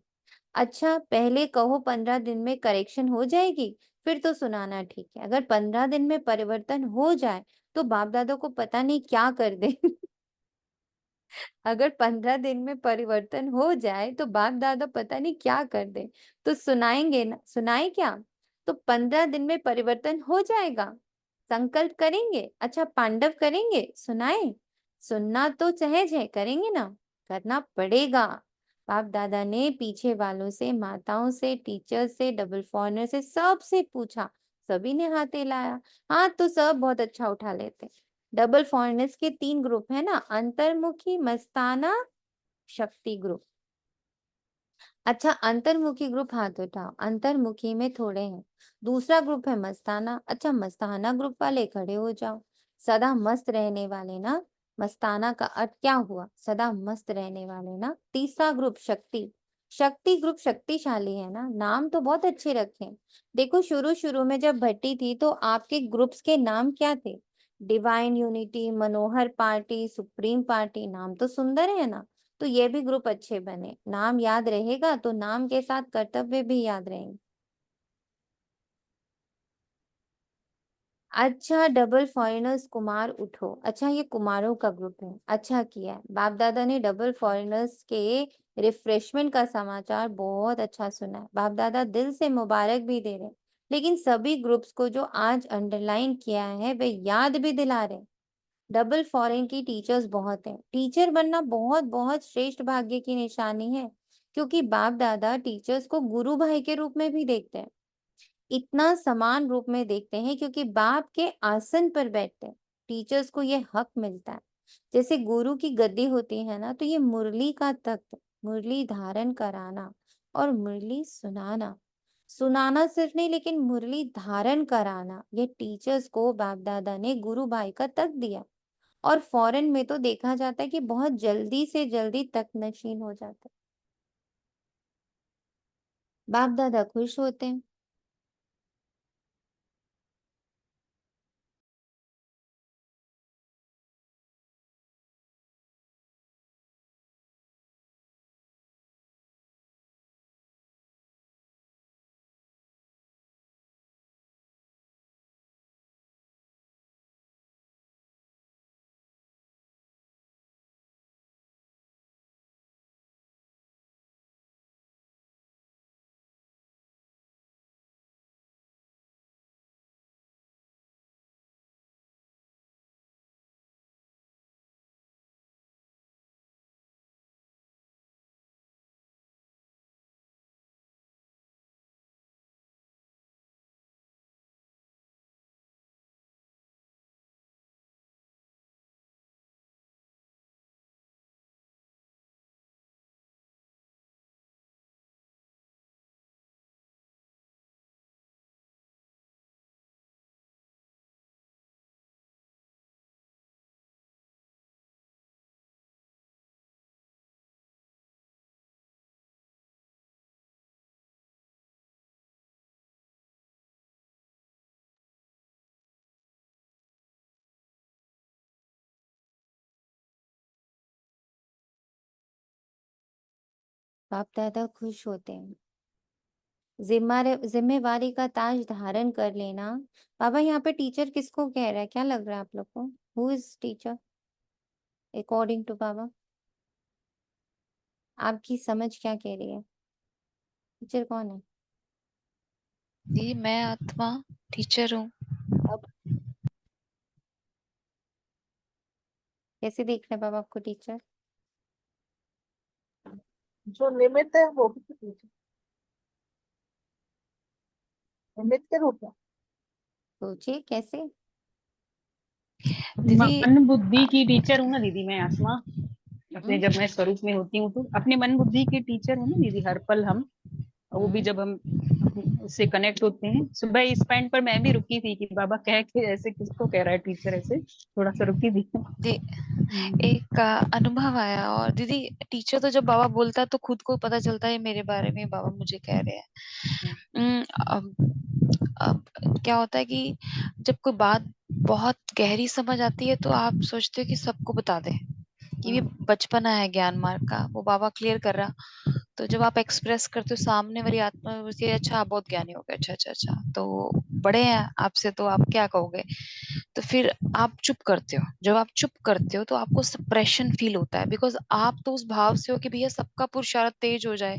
अच्छा, पहले कहो 15 दिन में करेक्शन हो जाएगी, फिर तो सुनाना ठीक है। अगर 15 दिन में परिवर्तन हो जाए तो बाप दादा को पता नहीं क्या कर दे। अगर 15 दिन में परिवर्तन हो जाए तो बाप दादा पता नहीं क्या कर दे। तो सुनाएंगे ना, सुनाए क्या? तो 15 दिन में परिवर्तन हो जाएगा। संकल्प करेंगे। अच्छा, पांडव करेंगे, सुनाए? सुनना तो सहज है, करेंगे ना? करना पड़ेगा। बाप दादा ने पीछे वालों से, माताओं से, टीचर्स से, डबल फॉरनर से, सबसे पूछा। सभी ने हाथ हिलाया। हाथ तो सब बहुत अच्छा उठा लेते। डबल फॉरनेस के 3 ग्रुप है ना, अंतर्मुखी, मस्ताना, शक्ति ग्रुप। अच्छा, अंतर्मुखी ग्रुप हाथ उठाओ। अंतर्मुखी में थोड़े हैं। दूसरा ग्रुप है मस्ताना। अच्छा, मस्ताना ग्रुप वाले खड़े हो जाओ। सदा मस्त रहने वाले ना, मस्ताना का अर्थ क्या हुआ? सदा मस्त रहने वाले ना। तीसरा ग्रुप शक्ति। शक्ति ग्रुप शक्तिशाली है ना। नाम तो बहुत अच्छे रखे हैं। देखो, शुरू शुरू में जब भट्टी थी तो आपके ग्रुप्स के नाम क्या थे? डिवाइन यूनिटी, मनोहर पार्टी, सुप्रीम पार्टी। नाम तो सुंदर है ना। तो ये भी ग्रुप अच्छे बने। नाम याद रहेगा तो नाम के साथ कर्तव्य भी याद रहेंगे। अच्छा, डबल फॉरेनर्स कुमार उठो। अच्छा, ये कुमारों का ग्रुप है। अच्छा किया है, बाप दादा ने डबल फॉरेनर्स के रिफ्रेशमेंट का समाचार बहुत अच्छा सुना है। बाप दादा दिल से मुबारक भी दे रहे हैं, लेकिन सभी ग्रुप्स को जो आज अंडरलाइन किया है वे याद भी दिला रहे हैं। डबल फॉरेन की टीचर्स बहुत हैं। टीचर बनना बहुत बहुत श्रेष्ठ भाग्य की निशानी है, क्योंकि बाप दादा टीचर्स को गुरु भाई के रूप में भी देखते हैं। इतना समान रूप में देखते हैं क्योंकि बाप के आसन पर बैठते हैं। टीचर्स को ये हक मिलता है। जैसे गुरु की गद्दी होती है ना, तो ये मुरली का तख्त, मुरली धारण कराना और मुरली सुनाना। सुनाना सिर्फ नहीं, लेकिन मुरली धारण कराना, ये टीचर्स को बाप दादा ने गुरु भाई का तख्त दिया। और फॉरेन में तो देखा जाता है कि बहुत जल्दी से जल्दी तख्त नशीन हो जाते हैं। बाप दादा खुश होते हैं। बाप दादा खुश होते हैं। जिम्मेवारी का ताज धारण कर लेना। बाबा यहाँ पे टीचर किसको कह रहा है? क्या लग रहा है आप लोग को? Who is teacher according to Baba? आपकी समझ क्या कह रही है? टीचर कौन है? जी, मैं आत्मा टीचर हूँ। अब कैसे देख रहे हैं बाबा आपको टीचर? जो निमित्त है वो भी टीचर, निमित्त के रूप में। सोचिए कैसे। दीदी मन बुद्धि की टीचर हूँ ना दीदी मैं, आसमा। अपने हम्म, जब मैं स्वरूप में होती हूँ तो अपने मन बुद्धि के टीचर हूँ ना दीदी, हर पल हम। वो भी हम्म, जब हम उससे कनेक्ट होते हैं। सुबह इस पॉइंट पर मैं भी रुकी थी कि बाबा कह के ऐसे किसको कह रहा है टीचर, ऐसे थोड़ा सा रुकी थी। दे एक अनुभव आया। और दीदी टीचर तो जब बाबा बोलता है तो खुद को पता चलता है मेरे बारे में बाबा मुझे कह रहे हैं। अब क्या होता है कि जब कोई बात बहुत गहरी समझ आती है तो आप सोचते हो कि सबको बता दें कि ये बचपना है ज्ञान मार्ग का, वो बाबा क्लियर कर रहा। तो जब आप एक्सप्रेस करते हो सामने वाली आत्मा बोलती है अच्छा आप बहुत ज्ञानी हो गए, अच्छा अच्छा अच्छा, तो बड़े हैं आपसे तो आप क्या कहोगे, तो फिर आप चुप करते हो। जब आप चुप करते हो तो आपको सप्रेशन फील होता है, बिकॉज आप तो उस भाव से हो कि भैया सबका पुरुषार्थ तेज हो जाए,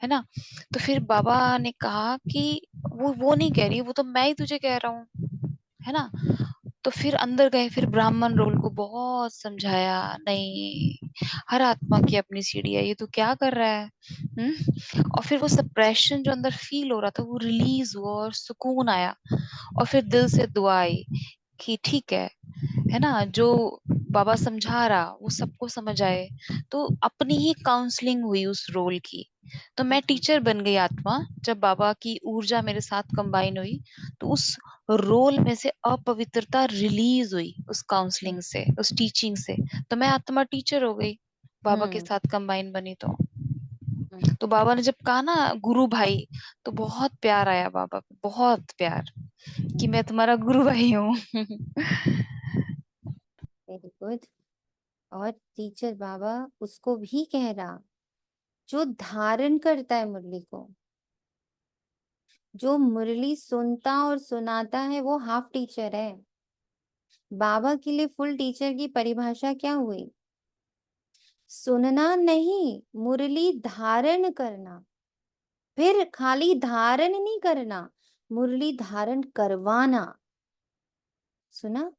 है ना। तो फिर बाबा ने कहा कि वो नहीं कह रही, वो तो मैं ही तुझे कह रहा हूँ, है ना। तो फिर अंदर गए, फिर ब्राह्मण रोल को बहुत समझाया, नहीं हर आत्मा की अपनी सीढ़ी है, ये तू क्या कर रहा है। और फिर वो सप्रेशन जो अंदर फील हो रहा था वो रिलीज हुआ और सुकून आया। और फिर दिल से दुआ आई कि ठीक है ना, जो बाबा समझा रहा वो सबको समझ आए। तो अपनी ही काउंसलिंग हुई उस रोल की। तो मैं टीचर बन गई आत्मा, जब बाबा की ऊर्जा मेरे साथ कंबाइन हुई तो उस रोल में से अपवित्रता रिलीज हुई, उस काउंसलिंग से, उस टीचिंग से। तो मैं आत्मा टीचर हो गई, बाबा के साथ कंबाइन बनी। तो बाबा ने जब कहा ना गुरु भाई, तो बहुत प्यार आया बाबा को, बहुत प्यार कि मैं तुम्हारा गुरु भाई हूँ। Very good. और टीचर बाबा उसको भी कह रहा जो धारण करता है मुरली को, जो मुरली सुनता और सुनाता है वो हाफ टीचर है। बाबा के लिए फुल टीचर की परिभाषा क्या हुई? सुनना नहीं, मुरली धारण करना। फिर खाली धारण नहीं करना, मुरली धारण करवाना। सुना?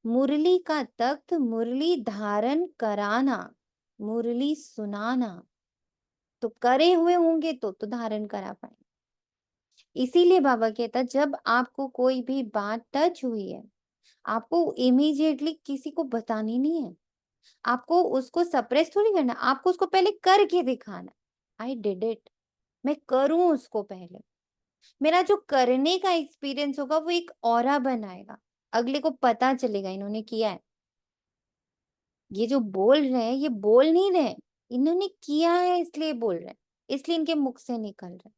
मुरली का तख्त, मुरली धारण कराना, मुरली सुनाना। तो करे हुए होंगे तो धारण करा पाएंगे। इसीलिए बाबा कहता जब आपको कोई भी बात टच हुई है, आपको इमीडिएटली किसी को बतानी नहीं है, आपको उसको सप्रेस थोड़ी करना, आपको उसको पहले करके दिखाना। आई डिड इट, मैं करूं उसको पहले। मेरा जो करने का एक्सपीरियंस होगा वो एक ऑरा बनाएगा, अगले को पता चलेगा इन्होंने किया है। ये जो बोल रहे हैं ये बोल नहीं रहे, इन्होंने किया है इसलिए बोल रहे हैं, इसलिए इनके मुख से निकल रहा है।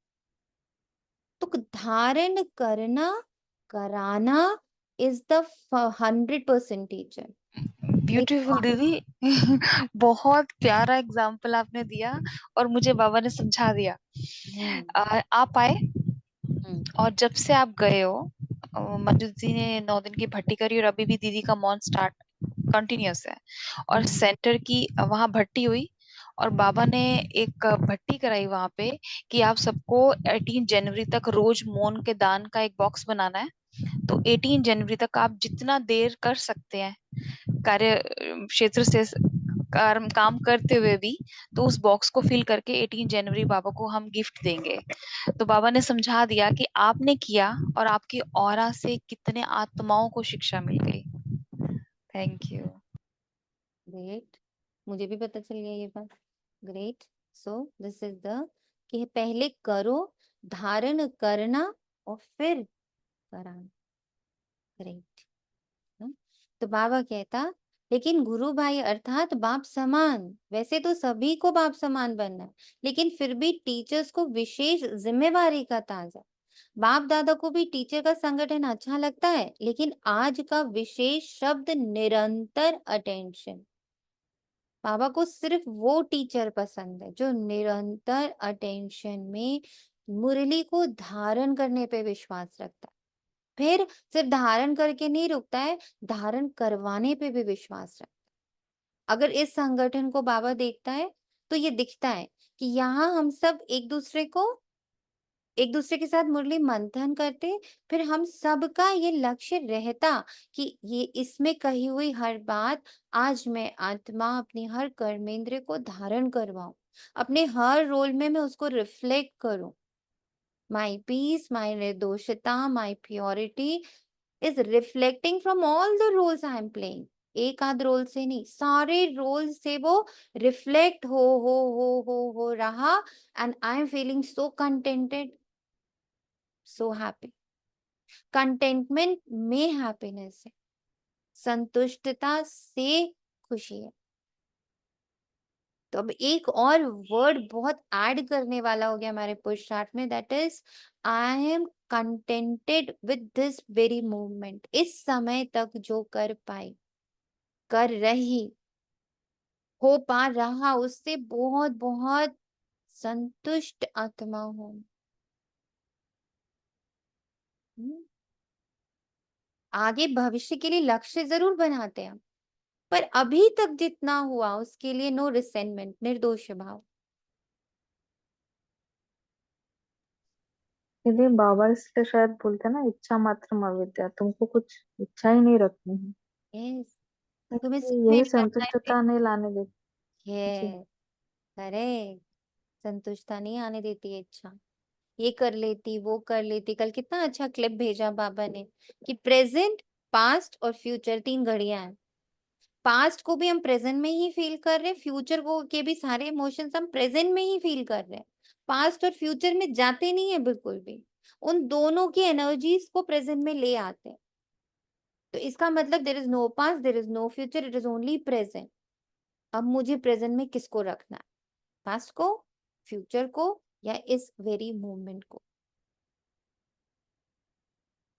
तो धारण करना, कराना इज द 100% टीचर। ब्यूटीफुल दीदी। बहुत प्यारा एग्जाम्पल आपने दिया और मुझे बाबा ने समझा दिया। आप आए और जब से आप गए हो मंजू जी ने 9 दिन की भट्टी करी और अभी भी दीदी का मौन स्टार्ट कंटिन्यूस है। और सेंटर की वहां भट्टी हुई और बाबा ने एक भट्टी कराई वहां पे कि आप सबको 18 जनवरी तक रोज मौन के दान का एक बॉक्स बनाना है। तो 18 जनवरी तक आप जितना देर कर सकते हैं कार्य क्षेत्र से काम करते हुए भी, तो उस बॉक्स को फिल करके 18 जनवरी बाबा को हम गिफ्ट देंगे। तो बाबा ने समझा दिया कि आपने किया और आपकी ऑरा से कितने आत्माओं को शिक्षा मिल गई। Thank you. ग्रेट, मुझे भी पता चल गया ये बात। Great. So this is the कि पहले करो, धारण करना और फिर कराना। ग्रेट। तो बाबा कहता लेकिन गुरु भाई अर्थात बाप समान, वैसे तो सभी को बाप समान बनना है, लेकिन फिर भी टीचर्स को विशेष जिम्मेवारी का ताजा। बाप दादा को भी टीचर का संगठन अच्छा लगता है, लेकिन आज का विशेष शब्द निरंतर अटेंशन। बाबा को सिर्फ वो टीचर पसंद है जो निरंतर अटेंशन में मुरली को धारण करने पे विश्वास रखता है। फिर सिर्फ धारण करके नहीं रुकता है, धारण करवाने पे भी विश्वास रखता है। अगर इस संगठन को बाबा देखता है तो ये दिखता है कि यहाँ हम सब एक दूसरे के साथ मुरली मंथन करते, फिर हम सबका ये लक्ष्य रहता कि ये इसमें कही हुई हर बात आज मैं आत्मा अपनी हर कर्मेंद्र को धारण करवाऊं, अपने हर रोल में मैं उसको रिफ्लेक्ट करूं। माई पीस, माई निर्दोषता, my purity is reflecting from all the roles I am playing. एक आध रोल से नहीं, सारे रोल से वो रिफ्लेक्ट हो रहा, and I am feeling so contented. So happy. Contentment में हैप्पीनेस है, संतुष्टता से खुशी है। तो अब एक और वर्ड बहुत ऐड करने वाला हो गया हमारे पुरुषार्थ में, that is I am contented with this very movement. इस समय तक जो कर पाई, कर रही, हो पा रहा, उससे बहुत बहुत संतुष्ट आत्मा हूं। आगे भविष्य के लिए लक्ष्य जरूर बनाते हैं, पर अभी तक जितना हुआ उसके लिए नो रिसेंटमेंट, निर्दोष भाव। इसलिए बाबा इसलिए शायद बोलते हैं ना, इच्छा मात्र अविद्या, तुमको कुछ इच्छा ही नहीं रखनी है। यस, तुम्हें इसलिए सुख में यही भी रहना है। संतुष्टता नहीं लाने देती। जी। Yes, correct. संतुष्टता नहीं आने देती है इच्छा। ये कर लेती, वो कर लेती। कल कितना अच्छा क्लिप भेजा बाबा ने कि प्रेजेंट, पास्ट और फ्यूचर, 3 घड़ियां हैं। पास्ट को भी हम प्रेजेंट में ही फील कर रहे हैं, फ्यूचर को के भी सारे इमोशंस हम प्रेजेंट में ही फील कर रहे हैं। पास्ट और फ्यूचर में जाते नहीं है बिल्कुल भी, उन दोनों की एनर्जीज को प्रेजेंट में ले आते हैं। तो इसका मतलब there is no past, there is no future, it is only present. अब मुझे प्रेजेंट में किसको रखना है, पास्ट को, फ्यूचर को, या इस वेरी मोमेंट को।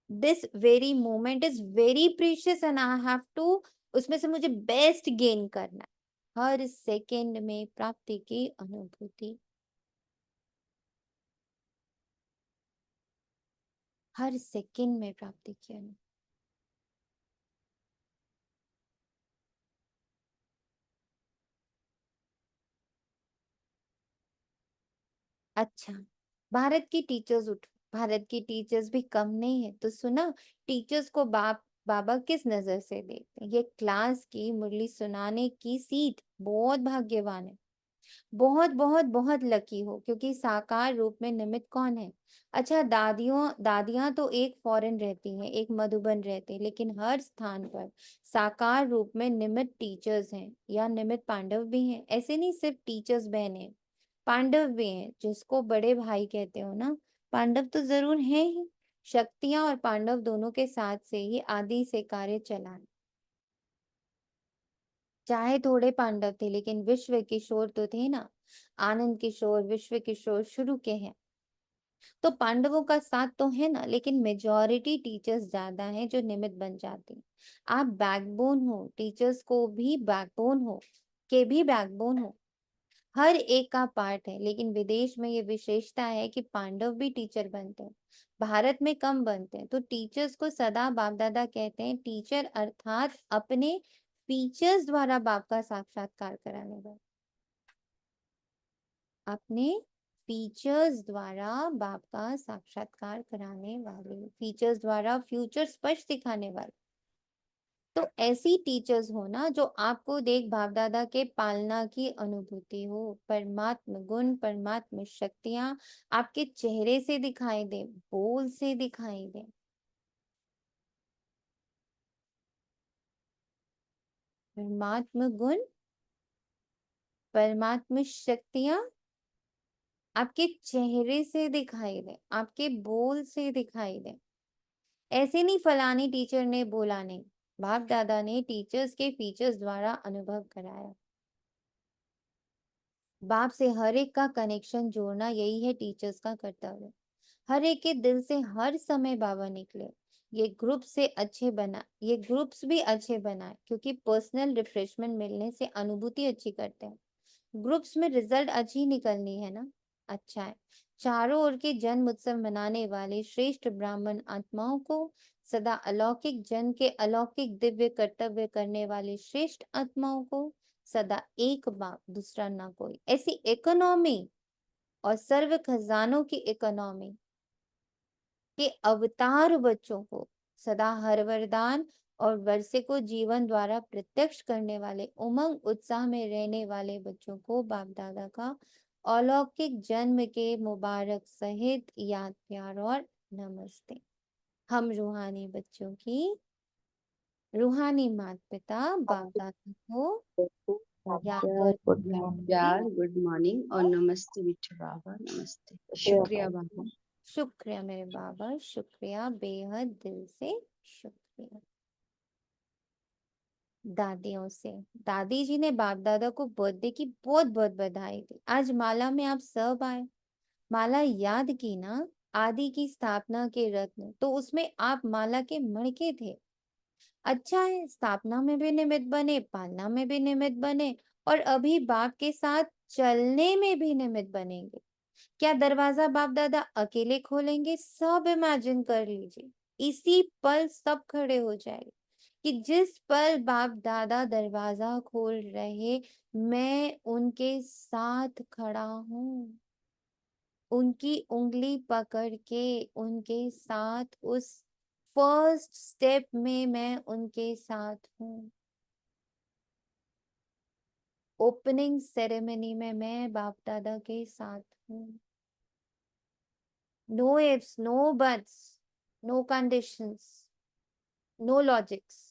This very moment is very precious and I have to, उसमें से मुझे बेस्ट गेन करना है। हर सेकेंड में प्राप्ति की अनुभूति, हर सेकेंड में प्राप्ति की अनुभूति। अच्छा, भारत की टीचर्स उठो, भारत की टीचर्स भी कम नहीं है। तो सुना, टीचर्स को बाबा किस नजर से देखते हैं? ये क्लास की मुरली सुनाने की सीट, बहुत भाग्यवान है, बहुत बहुत बहुत लकी हो, क्योंकि साकार रूप में निमित्त कौन है? अच्छा, दादियां तो एक फॉरेन रहती हैं, एक मधुबन रहते हैं, लेकिन हर स्थान पर साकार रूप में निमित्त टीचर्स हैं, या निमित्त पांडव भी हैं। ऐसे नहीं सिर्फ टीचर्स बहन है, पांडव भी हैं, जिसको बड़े भाई कहते हो ना, पांडव तो जरूर हैं ही। शक्तियां और पांडव दोनों के साथ से ही आदि से कार्य चला है। चाहे थोड़े पांडव थे, लेकिन विश्व किशोर तो थे ना, आनंद किशोर, विश्व किशोर शुरू के हैं। तो पांडवों का साथ तो है ना, लेकिन मेजॉरिटी टीचर्स ज्यादा हैं जो निमित्त बन जाते हैं। आप बैकबोन हो, टीचर्स को भी बैकबोन हो, के भी बैकबोन हो, हर एक का पार्ट है। लेकिन विदेश में ये विशेषता है कि पांडव भी टीचर बनते हैं, भारत में कम बनते हैं। तो टीचर्स को सदा बाप दादा कहते हैं, टीचर अर्थात अपने फीचर्स द्वारा बाप का साक्षात्कार कराने वाले, अपने फीचर्स द्वारा बाप का साक्षात्कार कराने वाले, फीचर्स द्वारा फ्यूचर स्पष्ट दिखाने वाले। तो ऐसी टीचर्स हो ना जो आपको देख बाप दादा के पालना की अनुभूति हो, परमात्म गुण, परमात्म शक्तियां आपके चेहरे से दिखाई दे, बोल से दिखाई दे। परमात्म गुण, परमात्म शक्तियां आपके चेहरे से दिखाई दे, आपके बोल से दिखाई दे। ऐसे नहीं फलानी टीचर ने बोला, नहीं, बाप दादा ने टीचर्स के फीचर्स द्वारा अनुभव कराया। बाप से हर एक का कनेक्शन जोड़ना, यही है टीचर्स का कर्तव्य। हर एक के दिल से हर समय बाबा निकले। ये ग्रुप से अच्छे बना, ये ग्रुप्स भी अच्छे बनाए, क्योंकि पर्सनल रिफ्रेशमेंट मिलने से अनुभूति अच्छी करते हैं। ग्रुप्स में रिजल्ट अच्छी निकलनी है ना, अच्छा है। चारों ओर के जन्म उत्सव मनाने वाले श्रेष्ठ ब्राह्मण आत्माओं को, सदा अलौकिक जन के अलौकिक दिव्य कर्तव्य करने वाले श्रेष्ठ आत्माओं को, सदा एक बाप दूसरा ना कोई, ऐसी इकोनॉमी और सर्व खजानों की इकोनॉमी के अवतार बच्चों को, सदा हर वरदान और वर्षे को जीवन द्वारा प्रत्यक्ष करने वाले, उमंग उत्साह में रहने वाले बच्चों को बाप दादा का अलौकिक जन्म के मुबारक सहित याद, प्यार और नमस्ते। हम रूहानी बच्चों की रूहानी माता पिता बाप दादा को याद प्यार, और गुड नमस्ते। मॉर्निंग। प्यार, गुड मॉर्निंग और नमस्ते बिट्टू बाबा, नमस्ते, शुक्रिया बाबा। शुक्रिया मेरे बाबा, शुक्रिया, बेहद दिल से शुक्रिया। दादियों से, दादी जी ने बाप दादा को बर्थडे की बहुत बहुत बधाई दी। आज माला में आप सब आए, माला याद की ना, आदि की स्थापना के रत्न, तो उसमें आप माला के मणके थे। अच्छा है, स्थापना में भी निमित्त बने, पालना में भी निमित्त बने, और अभी बाप के साथ चलने में भी निमित्त बनेंगे। क्या दरवाजा बाप दादा अकेले खोलेंगे? सब इमेजिन कर लीजिए, इसी पल सब खड़े हो जाएंगे कि जिस पल बाप दादा दरवाजा खोल रहे, मैं उनके साथ खड़ा हूँ, उनकी उंगली पकड़ के उनके साथ, उस फर्स्ट स्टेप में मैं उनके साथ हूँ। ओपनिंग सेरेमनी में मैं बाप दादा के साथ हूँ। No ifs, no buts, no conditions, no logics.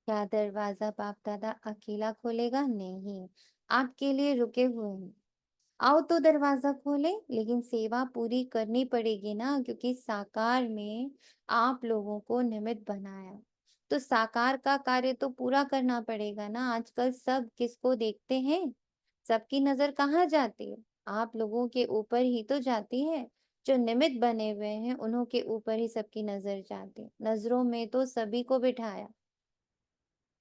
क्या दरवाजा बाप दादा अकेला खोलेगा? नहीं, आपके लिए रुके हुए हैं। आओ तो दरवाजा खोले, लेकिन सेवा पूरी करनी पड़ेगी ना, क्योंकि साकार में आप लोगों को निमित्त बनाया, तो साकार का कार्य तो पूरा करना पड़ेगा ना। आजकल सब किसको देखते हैं? सबकी नजर कहाँ जाती है? आप लोगों के ऊपर ही तो जाती है। जो निमित्त बने हुए हैं उन्हों के ऊपर ही सबकी नजर जाती है। नजरों में तो सभी को बिठाया,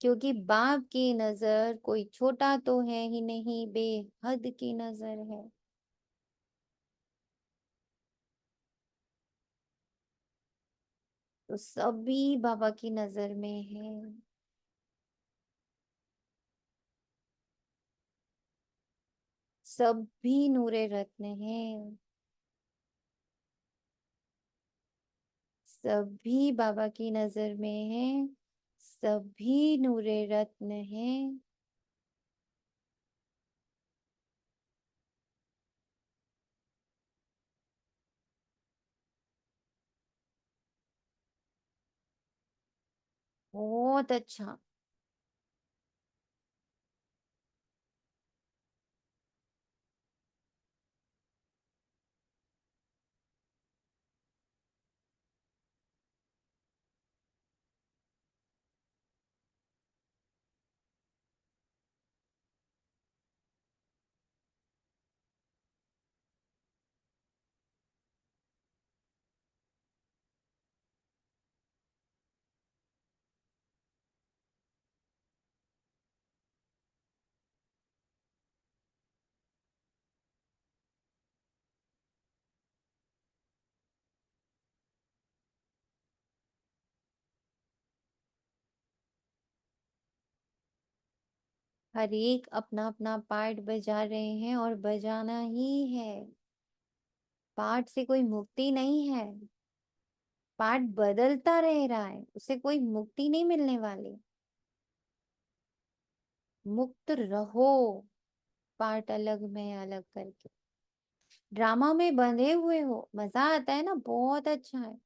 क्योंकि बाप की नजर कोई छोटा तो है ही नहीं, बेहद की नजर है। तो सभी बाबा की नजर में है। सभी नूरे रत्न हैं, सभी बाबा की नजर में है, सभी नूरे रत्न हैं। बहुत अच्छा। हर एक अपना अपना पार्ट बजा रहे हैं और बजाना ही है। पार्ट से कोई मुक्ति नहीं है, पार्ट बदलता रह रहा है, उसे कोई मुक्ति नहीं मिलने वाली। मुक्त रहो, पार्ट अलग में अलग करके। ड्रामा में बंधे हुए हो, मजा आता है ना, बहुत अच्छा है।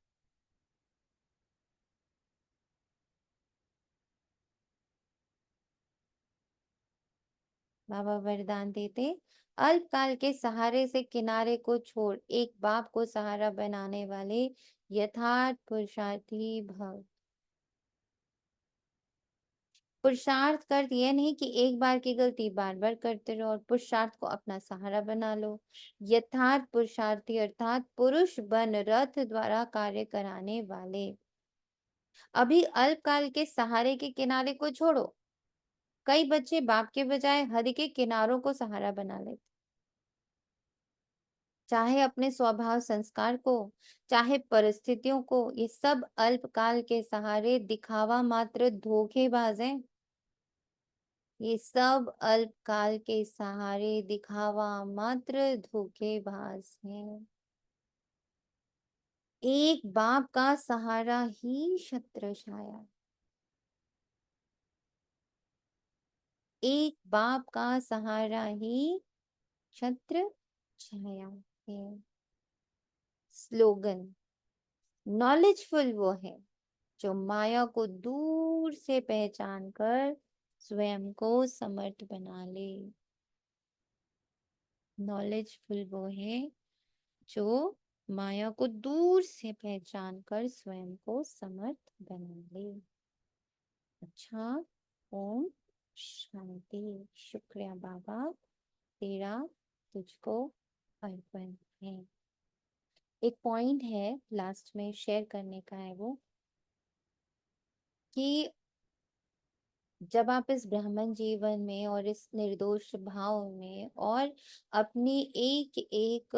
बाबा वरदान देते, अल्पकाल के सहारे से किनारे को छोड़ एक बाप को सहारा बनाने वाले यथार्थ पुरुषार्थी भव। पुरुषार्थ का अर्थ यह नहीं कि एक बार की गलती बार बार करते रहो और पुरुषार्थ को अपना सहारा बना लो। यथार्थ पुरुषार्थी अर्थात पुरुष बन रथ द्वारा कार्य कराने वाले। अभी अल्पकाल के सहारे के किनारे को छोड़ो। कई बच्चे बाप के बजाय हद के किनारों को सहारा बना लेते। चाहे अपने स्वभाव संस्कार को, चाहे परिस्थितियों को, ये सब अल्पकाल के सहारे दिखावा मात्र धोखेबाज हैं। ये सब अल्पकाल के सहारे दिखावा मात्र धोखेबाज हैं। एक बाप का सहारा ही छत्र छाया, एक बाप का सहारा ही छत्र छाया है। स्लोगन, नॉलेजफुल वो है जो माया को दूर से पहचान कर स्वयं को समर्थ बना ले। नॉलेजफुल वो है जो माया को दूर से पहचान कर स्वयं को समर्थ बना ले। अच्छा, ओम शांति। शुक्रिया बाबा, तेरा तुझको अर्पण है। एक पॉइंट है लास्ट में शेयर करने का है, वो कि जब आप इस ब्राह्मण जीवन में और इस निर्दोष भाव में और अपनी एक एक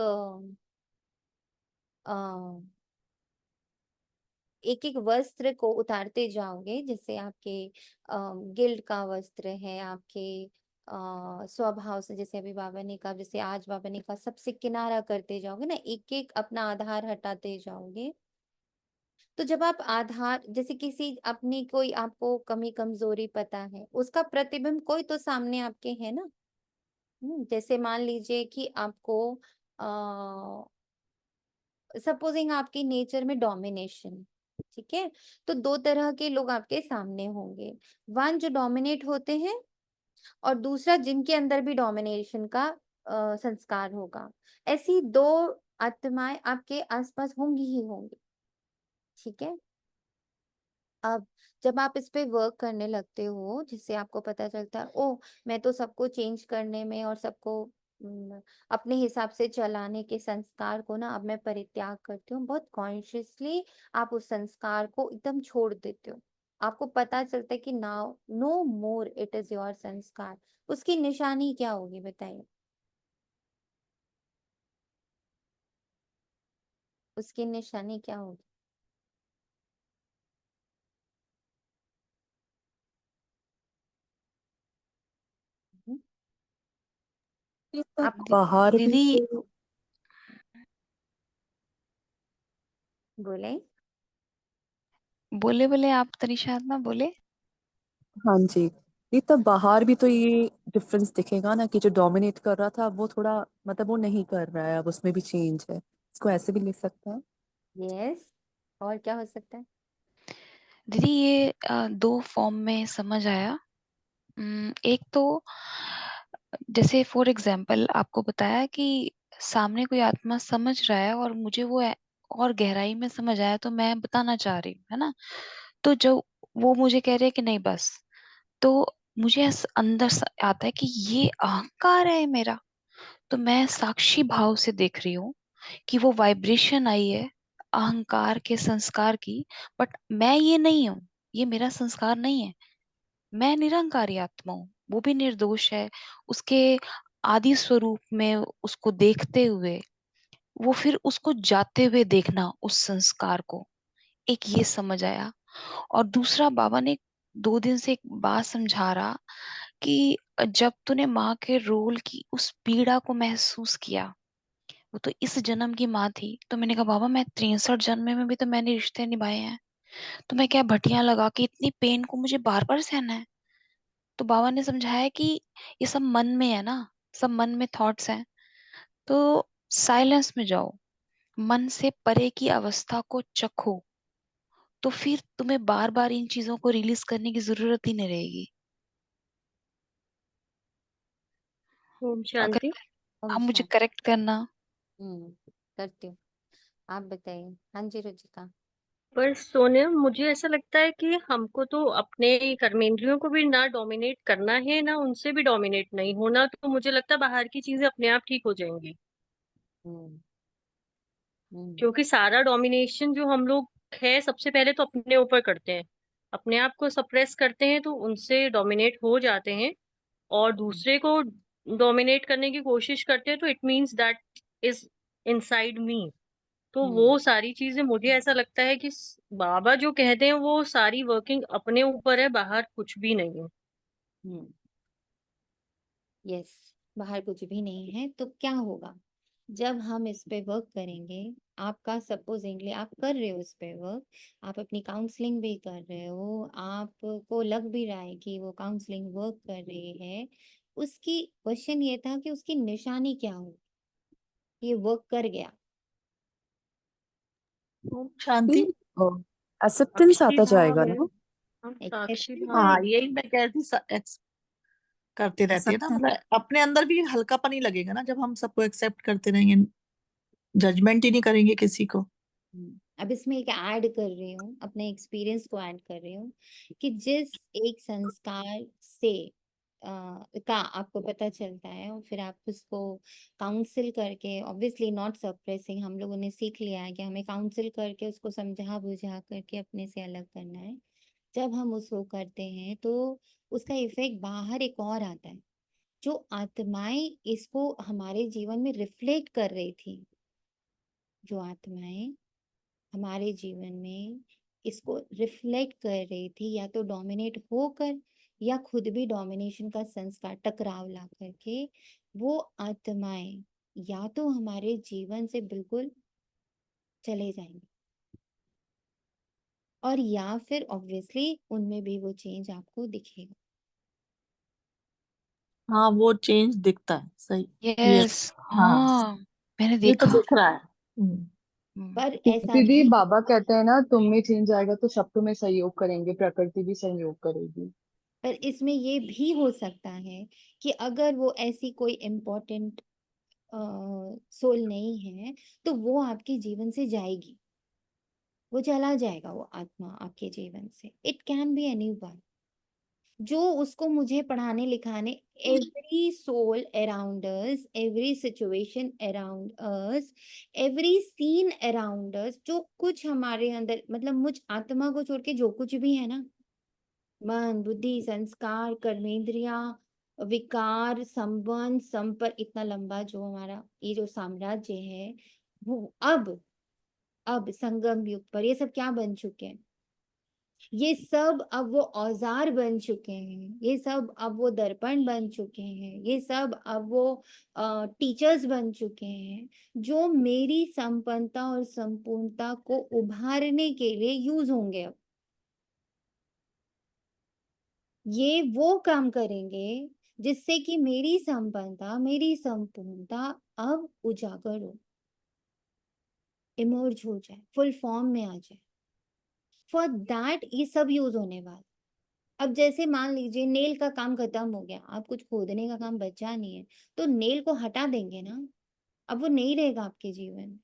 एक एक वस्त्र को उतारते जाओगे, जैसे आपके गिल्ड का वस्त्र है, आपके स्वभाव से, जैसे अभी बाबा ने कहा, जैसे आज बाबा ने कहा, सबसे किनारा करते जाओगे ना, एक एक अपना आधार हटाते जाओगे। तो जब आप आधार, जैसे किसी अपनी कोई आपको कमी कमजोरी पता है, उसका प्रतिबिंब कोई तो सामने आपके है ना। जैसे मान लीजिए कि आपको सपोजिंग आपकी नेचर में डोमिनेशन, ठीक है, तो दो तरह के लोग आपके सामने होंगे। वन जो डोमिनेट होते हैं, और दूसरा जिनके अंदर भी डोमिनेशन का संस्कार होगा। ऐसी दो आत्माएं आपके आसपास होंगी ही होंगी, ठीक है। अब जब आप इस पे वर्क करने लगते हो, जिससे आपको पता चलता है, ओ मैं तो सबको चेंज करने में और सबको अपने हिसाब से चलाने के संस्कार को ना अब मैं परित्याग करती हूँ, बहुत कॉन्शियसली आप उस संस्कार को एकदम छोड़ देते हो। आपको पता चलता है कि now no more it is your संस्कार। उसकी निशानी क्या होगी बताइए? उसकी निशानी क्या होगी? हम्म, ये सब आप बाहर भी दीदी तो बोले। बोले बोले आप तनिषा ना बोले। हाँ जी, ये तब बाहर भी तो ये डिफरेंस दिखेगा ना कि जो डोमिनेट कर रहा था वो थोड़ा मतलब वो नहीं कर रहा है, अब उसमें भी चेंज है। इसको ऐसे भी लिख सकते हैं। यस, और क्या हो सकता है? दीदी ये दो फॉर्म में समझ आया। एक तो जैसे फॉर एग्जाम्पल आपको बताया कि सामने कोई आत्मा समझ रहा है और मुझे वो और गहराई में समझ आया, तो मैं बताना चाह रही हूँ, है ना। तो जो वो मुझे कह रहे हैं कि नहीं बस, तो मुझे अंदर आता है कि ये अहंकार है मेरा। तो मैं साक्षी भाव से देख रही हूँ कि वो वाइब्रेशन आई है अहंकार के संस्कार की, बट मैं ये नहीं हूँ, ये मेरा संस्कार नहीं है। मैं निरंकारी आत्मा हूँ, वो भी निर्दोष है। उसके आदि स्वरूप में उसको देखते हुए, वो फिर उसको जाते हुए देखना उस संस्कार को, एक ये समझ आया। और दूसरा बाबा ने 2 दिन से एक बात समझा रहा कि जब तूने माँ के रोल की उस पीड़ा को महसूस किया, वो तो इस जन्म की माँ थी, तो मैंने कहा बाबा मैं 63 जन्म में भी तो मैंने रिश्ते निभाए हैं, तो मैं क्या भटियां लगा के इतनी पेन को मुझे बार बार सहना है। तो बाबा ने समझाया कि ये सब मन में है ना, सब मन में थॉट्स हैं। तो साइलेंस में जाओ, मन से परे की अवस्था को चखो, तो फिर तुम्हें बार बार इन चीजों को रिलीज करने की जरूरत ही नहीं रहेगी। ओम अगर शांति। ओम आप मुझे शांति। करेक्ट करना। करती हूँ। आप बताइए। हाँ जी रुचिका। पर सोनिया, मुझे ऐसा लगता है कि हमको तो अपने कर्मेंद्रियों को भी ना डोमिनेट करना है, ना उनसे भी डोमिनेट नहीं होना, तो मुझे लगता है बाहर की चीजें अपने आप ठीक हो जाएंगी। हम्म हम्म क्योंकि सारा डोमिनेशन जो हम लोग है, सबसे पहले तो अपने ऊपर करते हैं, अपने आप को सप्रेस करते हैं, तो उनसे डोमिनेट हो जाते हैं। और दूसरे को डोमिनेट करने की कोशिश करते हैं, तो it means that is inside me. तो वो सारी चीजें मुझे ऐसा लगता है कि बाबा जो कहते हैं वो सारी वर्किंग अपने ऊपर है, बाहर कुछ भी नहीं है। यस, बाहर कुछ भी नहीं है। तो क्या होगा जब हम इस पे वर्क करेंगे? आपका सपोजिंगली आप कर रहे हो इस पे वर्क, आप अपनी काउंसलिंग भी कर रहे हो, आपको लग भी रहा है कि वो काउंसलिंग वर्क कर रही है। उसकी क्वेश्चन ये था कि उसकी निशानी क्या हो, ये वर्क कर गया। ओम शांति। एक्सेप्टेंस साक्षी आता भाव जाएगा है, ना। हम साक्षी एक्सेप्टेंस भाव हाँ, आएगा। यही मैं कह रही थी, करते रहती है ना, एक्सेप्टेंस। मतलब अपने अंदर भी हल्कापन ही लगेगा ना जब हम सबको एक्सेप्ट करते रहेंगे, जजमेंट ही नहीं करेंगे किसी को। अब इसमें एक ऐड कर रही हूँ, अपने एक्सपीरियंस को ऐड कर रही हूँ कि जिस एक संस्कार से का आपको पता चलता है और फिर आप उसको काउंसिल करके, ऑब्वियसली नॉट सप्रेसिंग, हम लोगों ने सीख लिया है कि हमें काउंसिल करके उसको समझा बुझा करके अपने से अलग करना है। जब हम उसको करते हैं तो उसका इफेक्ट बाहर एक और आता है। जो आत्माएं इसको हमारे जीवन में रिफ्लेक्ट कर रही थी, जो आत्माएं हमारे जीवन में इसको रिफ्लेक्ट कर रही थी, या तो डोमिनेट होकर या खुद भी डोमिनेशन का संस्कार टकराव ला करके, वो आत्माएं या तो हमारे जीवन से बिल्कुल चले जाएंगे, और या फिर ऑब्वियसली उनमें भी वो चेंज आपको दिखेगा। हाँ, वो चेंज दिखता है, सही, क्लियर। यस, हाँ, हाँ, मैंने ये तो देखा। दिख रहा है। हम्म, पर ऐसा दीदी भी, बाबा कहते हैं ना, तुम में चेंज आएगा तो सब तुम्हें सहयोग करेंगे, प्रकृति भी सहयोग करेगी। पर इसमें ये भी हो सकता है कि अगर वो ऐसी कोई इम्पोर्टेंट सोल नहीं है तो वो आपके जीवन से जाएगी, वो चला जाएगा, वो आत्मा आपके जीवन से। इट कैन बी एनीवन जो उसको मुझे पढ़ाने लिखाने, every soul around us, every situation around us, every scene around us, जो कुछ हमारे अंदर, मतलब मुझ आत्मा को छोड़ के जो कुछ भी है ना, मन बुद्धि संस्कार कर्मेंद्रिया विकार संबंध संपर्क, इतना लंबा जो हमारा ये जो साम्राज्य है, वो अब संगम युग पर ये सब क्या बन चुके हैं? ये सब अब वो औजार बन चुके हैं, ये सब अब वो दर्पण बन चुके हैं, ये सब अब वो टीचर्स बन चुके हैं, जो मेरी संपन्नता और संपूर्णता को उभारने के लिए यूज होंगे। अब ये वो काम करेंगे जिससे कि मेरी संपन्नता मेरी संपूर्णता अब उजागर हो, इमर्ज हो जाए, फुल फॉर्म में आ जाए। फॉर दैट ये सब यूज होने वाला। अब जैसे मान लीजिए नेल का काम खत्म हो गया, आप कुछ खोदने का काम बचा नहीं है, तो नेल को हटा देंगे ना, अब वो नहीं रहेगा आपके जीवन में।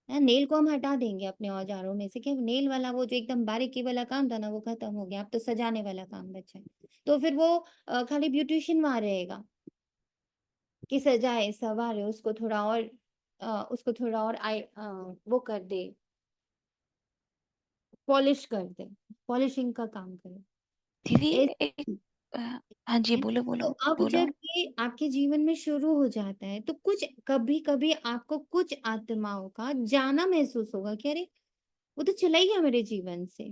नेल को हम हटा देंगे अपने औजारों में से, कि नेल वाला वो जो एकदम बारीकी वाला काम था ना, वो खत्म हो गया, अब तो सजाने वाला काम बचा है। तो फिर वो खाली ब्यूटिशियन वहां रहेगा कि सजाए सवारे, उसको थोड़ा और वो कर दे, पॉलिश कर दे, पॉलिशिंग का काम करे। दीदी एक, ऐसे अ, हाँ जी, है। बोलो तो बोलो अब बोलो। जब ये आपके जीवन में शुरू हो जाता है तो कुछ कभी कभी आपको कुछ आत्माओं का जाना महसूस होगा कि अरे वो तो चला ही गया मेरे जीवन से।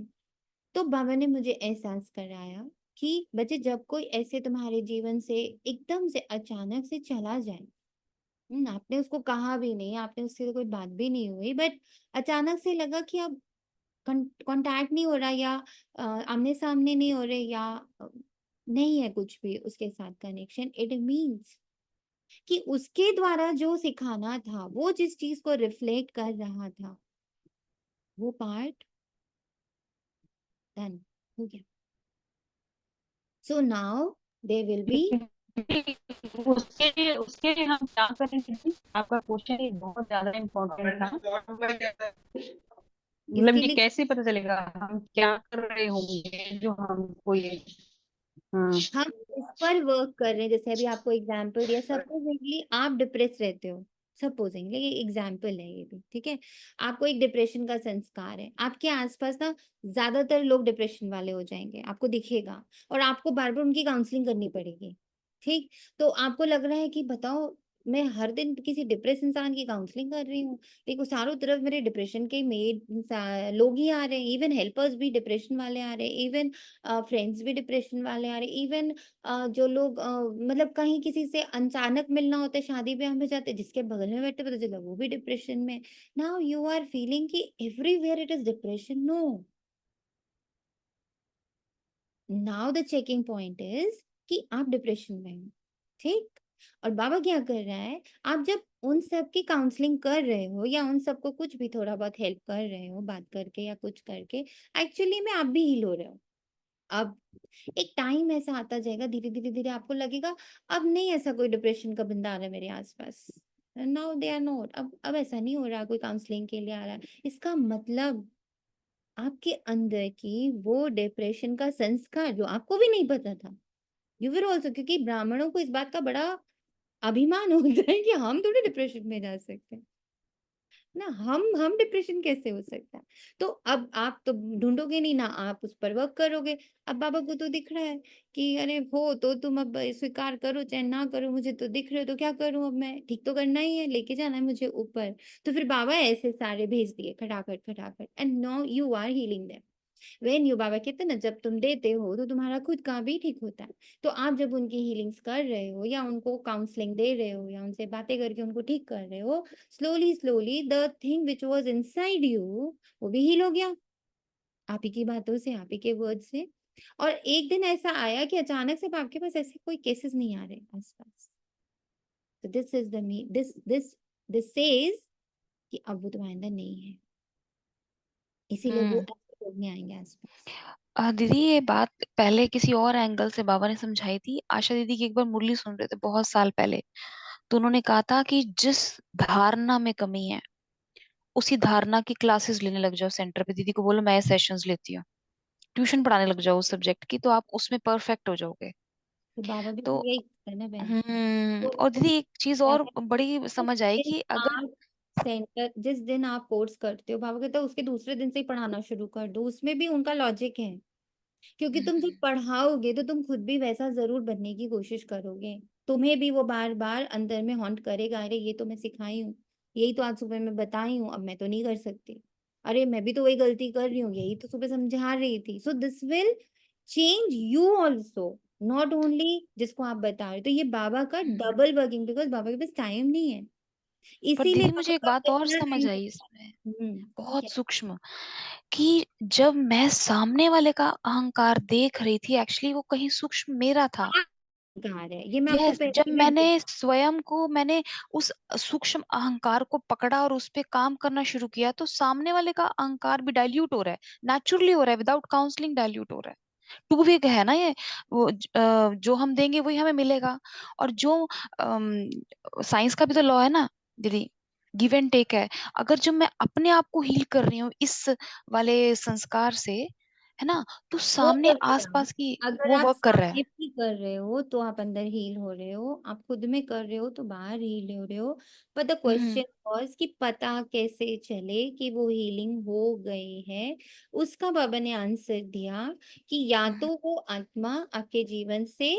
तो बाबा ने मुझे एहसास कराया कि बच्चे, जब कोई ऐसे तुम्हारे जीवन से एकदम से अचानक से चला जाए, आपने उसको कहा भी नहीं, आपने उससे कोई बात भी नहीं हुई, बट अचानक से लगा कि अब कांटेक्ट नहीं हो रहा, या आमने सामने नहीं हो रहे, या नहीं है कुछ भी उसके साथ कनेक्शन, इट मीन्स कि उसके द्वारा जो सिखाना था, वो जिस चीज को रिफ्लेक्ट कर रहा था, वो पार्ट डन हो गया। So now they will be, उसके उसके लिए हम क्या करें दीदी? आपका क्वेश्चन ये बहुत ज्यादा इम्पोर्टेंट था। मतलब इसके ये लिए कैसे पता चलेगा हम क्या कर रहे होंगे जो हमको ये। हाँ, हम इस पर वर्क कर रहे हैं। जैसे अभी आपको एग्जाम्पल दिया, सपोजिंगली आप डिप्रेस रहते हो, सपोजिंगली ये एग्जाम्पल है, ये भी ठीक है, आपको एक डिप्रेशन का संस्कार है, आपके आसपास ना ज्यादातर लोग डिप्रेशन वाले हो जाएंगे, आपको दिखेगा, और आपको बार बार उनकी काउंसलिंग करनी पड़ेगी। ठीक, तो आपको लग रहा है कि बताओ मैं हर दिन किसी डिप्रेस इंसान की काउंसलिंग कर रही हूँ। देखो चारों तरफ मेरे डिप्रेशन के लोग ही आ रहे हैं, इवन हेल्पर्स भी डिप्रेशन वाले आ रहे हैं, इवन फ्रेंड्स भी डिप्रेशन वाले आ रहे हैं, इवन जो लोग मतलब कहीं किसी से अचानक मिलना होता है, शादी ब्याह में जाते हैं, जिसके बगल में बैठे पता चला वो भी डिप्रेशन में। नाउ यू आर फीलिंग कि everywhere it is depression. No, now the checking point is कि आप डिप्रेशन में हो, ठीक। और बाबा क्या कर रहा है, आप जब उन सब की काउंसलिंग कर रहे हो या उन सबको कुछ भी थोड़ा बहुत हेल्प कर रहे हो बात करके या कुछ करके, एक्चुअली में आप भी हील हो रहे हो। अब एक टाइम ऐसा आता जाएगा, धीरे धीरे धीरे आपको लगेगा अब नहीं ऐसा कोई डिप्रेशन का बंदा आ रहा है मेरे आसपास। नाउ दे आर नॉट, अब ऐसा नहीं हो रहा कोई काउंसलिंग के लिए आ रहा है। इसका मतलब आपके अंदर की वो डिप्रेशन का संस्कार जो आपको भी नहीं पता था, यू विल ऑल्सो, क्योंकि ब्राह्मणों को इस बात का बड़ा अभिमान होता है कि हम थोड़े डिप्रेशन में जा सकते हैं ना, हम डिप्रेशन कैसे हो सकता है। तो अब आप तो ढूंढोगे नहीं ना, आप उस पर वर्क करोगे। अब बाबा को तो दिख रहा है कि अरे हो तो तुम अब स्वीकार करो चाहे ना करो, मुझे तो दिख रहे हो, तो क्या करूं अब मैं, ठीक तो करना ही है, लेके जाना है मुझे ऊपर। तो फिर बाबा ऐसे सारे भेज दिए खटाखट खटाखट, and now you are healing them. When you, Baba कहते हैं ना जब तुम देते हो तो तुम्हारा खुद का भी ठीक होता है। तो आप जब उनकी हीलिंग्स कर रहे हो या उनको काउंसलिंग दे रहे हो या उनसे बातें करके उनको ठीक कर रहे हो, slowly slowly the thing which was inside you वो भी हील हो गया, आप ही की बातों से, आप ही के वर्ड से। और एक दिन ऐसा आया कि अचानक से आपके पास ऐसे कोई केसेस नहीं आ रहे आसपास। तो this is the me this this this says कि अब वो तुम्हारे अंदर नहीं है, इसीलिए वो हम्म। ऐसे लोग नहीं आएंगे आसपास। दीदी ये बात पहले किसी और एंगल से बाबा ने समझाई थी। आशा दीदी की एक बार मुरली सुन रहे थे बहुत साल पहले, तो उन्होंने कहा था कि जिस धारणा में कमी है उसी धारणा की क्लासेस लेने लग जाओ सेंटर पे। दीदी को बोलो मैं सेशंस लेती हूँ, ट्यूशन पढ़ाने लग जाओ उस सब्जेक्ट की, तो आप उसमें परफेक्ट हो जाओगे। तो बाबा भी तो तो यही करते हैं ना बहन। तो और दीदी एक चीज क्या और है, बड़ी जिस समझ आई दिन कि अगर आप जिस दिन आप कोर्स करते हो, बाबा कहते हैं उसके दूसरे दिन से ही पढ़ाना शुरू कर दो। उसमें भी उनका लॉजिक है, क्योंकि तुम जब पढ़ाओगे तो तुम खुद भी वैसा जरूर बनने की कोशिश करोगे। तुम्हें भी वो बार बार अंदर में हॉन्ट करेगा, अरे ये तो मैं सिखाई हूँ, यही तो आज सुबह मैं बताई हूँ, अब मैं तो नहीं कर सकती, अरे मैं भी तो वही गलती कर रही हूँ, यही तो सुबह समझा रही थी। So this will change you also, not only जिसको आप बता रहे हो। तो ये बाबा का डबल वर्किंग, बिकॉज बाबा के पास टाइम नहीं है, पर इसीलिए दीदी बाबा मुझे एक का बात और अपना समझ टाइम आई होता इसमें, है। बहुत क्या सूक्ष्म, कि जब मैं सामने वाले का अहंकार देख रही थी एक्चुअली वो कहीं सूक्ष्म मेरा था। अहंकार है, ये मैं आपको यस, जब पहले भी मैंने बोल। स्वयं को, मैंने उस सूक्ष्म अहंकार को पकड़ा और उस पे काम करना शुरू किया, तो सामने वाले का अहंकार भी डाइल्यूट हो रहा है, नेचुरली हो रहा है, विदाउट काउंसलिंग डाइल्यूट हो रहा है। टू वे है ना ये, वो जो हम देंगे वही हमें मिलेगा। और जो साइंस का भी तो लॉ है ना दीदी, गिव एंड टेक है। अगर जो मैं अपने आप को हील कर रही हूँ इस वाले संस्कार से, है ना, तो वो सामने करेगा, आसपास की अगर वो आप वर्क कर रहा सामने है। भी कर रहे हो तो आप अंदर हील हो रहे हो, आप खुद में कर रहे हो तो बाहर हील हो रहे हो। पर द हम्म। क्वेश्चन वाज कि पता कैसे चले कि वो हीलिंग हो गई है। उसका बाबा ने आंसर दिया कि या हम्म। तो वो आत्मा आपके जीवन से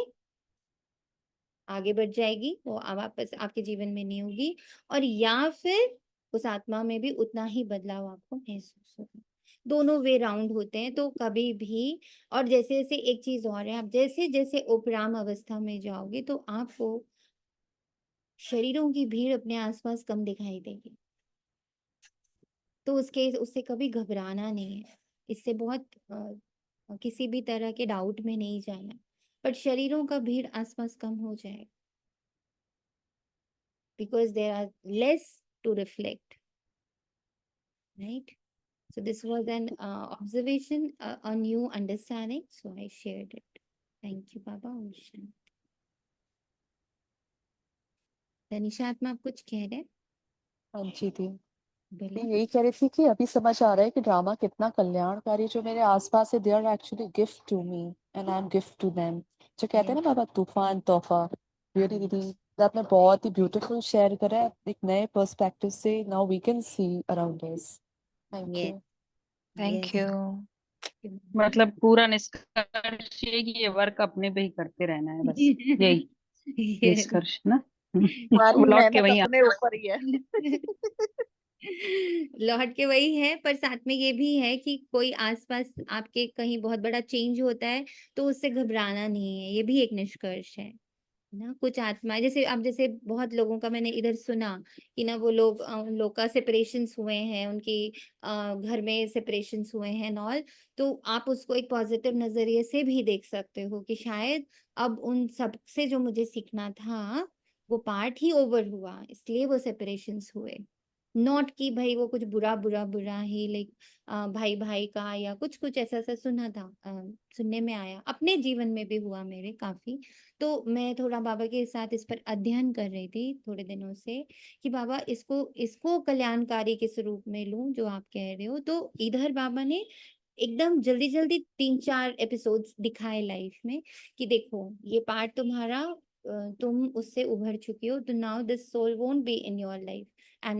आगे बढ़ जाएगी, वो अब वापस आपके जीवन में नहीं होगी, और या फिर उस आत्मा में भी उतना ही बदलाव आपको महसूस होगा। दोनों वे राउंड होते हैं, तो कभी भी। और जैसे जैसे एक चीज और है, आप जैसे जैसे उपराम अवस्था में जाओगे तो आपको शरीरों की भीड़ अपने आसपास कम दिखाई देगी। तो उसके उससे कभी घबराना नहीं है, इससे बहुत किसी भी तरह के डाउट में नहीं जाना। पर शरीरों का भीड़ आसपास कम हो जाएगा, because there are less to reflect, right? So this was an observation, a new understanding. So I shared it. Thank you, Baba. Om Shanti. Tanisha आत्मा आप कुछ कह रहे हैं? हाँ जी दी, मैं बोले। यही कह रही थी कि अभी समझ आ रहा है कि ड्रामा कितना कल्याणकारी, जो मेरे आसपास है they are actually gift to me and I am gift to them. जो कहते हैं Yes, ना बाबा, तूफान तोहफा। रियली दीदी, तो आपने बहुत ही ब्यूटीफुल शेयर करा है एक नए पर्सपेक्टिव से। Now we can see around us. Thank yes, you. Thank yes. You. मतलब पूरा निष्कर्ष ये कि ये वर्क अपने पे ही करते रहना है, बस यही Yes. निष्कर्ष ना। सारी वो लौट के मेहनत वही अपने ऊपर ही है। लौट के वही है, पर साथ में ये भी है कि कोई आसपास आपके कहीं बहुत बड़ा चेंज होता है तो उससे घबराना नहीं है, ये भी एक निष्कर्ष है ना। कुछ आत्माएं जैसे अब जैसे बहुत लोगों का मैंने इधर सुना कि ना वो लोग उन लोग का सेपरेशंस हुए हैं, उनकी घर में सेपरेशंस हुए हैं नॉल, तो आप उसको एक पॉजिटिव नजरिए से भी देख सकते हो कि शायद अब उन सब से जो मुझे सीखना था वो पार्ट ही ओवर हुआ, इसलिए वो सेपरेशंस हुए। नॉट कि भाई वो कुछ बुरा बुरा बुरा ही लाइक भाई भाई का या कुछ कुछ ऐसा ऐसा सुना था, सुनने में आया, अपने जीवन में भी हुआ मेरे काफी। तो मैं थोड़ा बाबा के साथ इस पर अध्ययन कर रही थी थोड़े दिनों से कि बाबा इसको इसको कल्याणकारी के स्वरूप में लूं जो आप कह रहे हो। तो इधर बाबा ने एकदम जल्दी जल्दी 3-4 एपिसोड्स दिखाए लाइफ में कि देखो ये पार्ट तुम्हारा, तुम उससे उभर चुकी हो, तो now this soul won't be in your life. And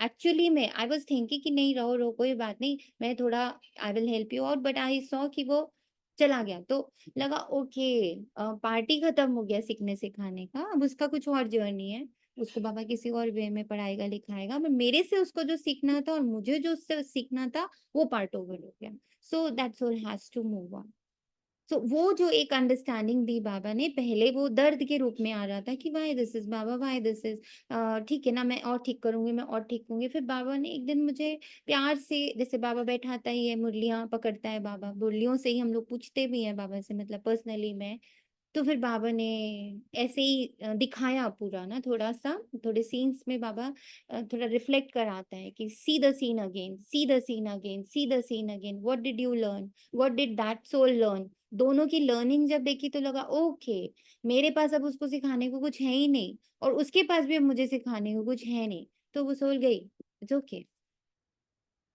actually मैं आई वाज थिंकिंग कि नहीं रहो रहो कोई बात नहीं, मैं थोड़ा I will help you out, but I saw कि वो चला गया। तो लगा ओके, पार्टी खत्म हो गया सीखने सिखाने का, अब उसका कुछ और जर्नी है, उसको बाबा किसी और वे में पढ़ाएगा लिखाएगा, पर मेरे से उसको जो सीखना था और मुझे जो उससे सीखना था वो पार्ट ओवर हो गया। So that soul has to move on. So वो जो एक अंडरस्टैंडिंग दी बाबा ने, पहले वो दर्द के रूप में आ रहा था कि why this is Baba, why this is, ठीक है ना मैं और ठीक करूंगी, मैं और ठीक करूंगी। फिर बाबा ने एक दिन मुझे प्यार से, जैसे बाबा बैठाता ही है, मुरलियां पकड़ता है बाबा, मुरलियों से ही हम लोग पूछते भी हैं बाबा से, मतलब पर्सनली मैं। तो फिर बाबा ने ऐसे ही दिखाया पूरा ना, थोड़ा सा थोड़े सीन्स में बाबा थोड़ा रिफ्लेक्ट कराता है कि see the scene again, see the scene again, see the scene again, what did you learn, what did that soul learn. दोनों की लर्निंग जब देखी तो लगा ओके, मेरे पास अब उसको सिखाने को कुछ है ही नहीं और उसके पास भी अब मुझे सिखाने को कुछ है नहीं, तो वो सोल गई, it's okay,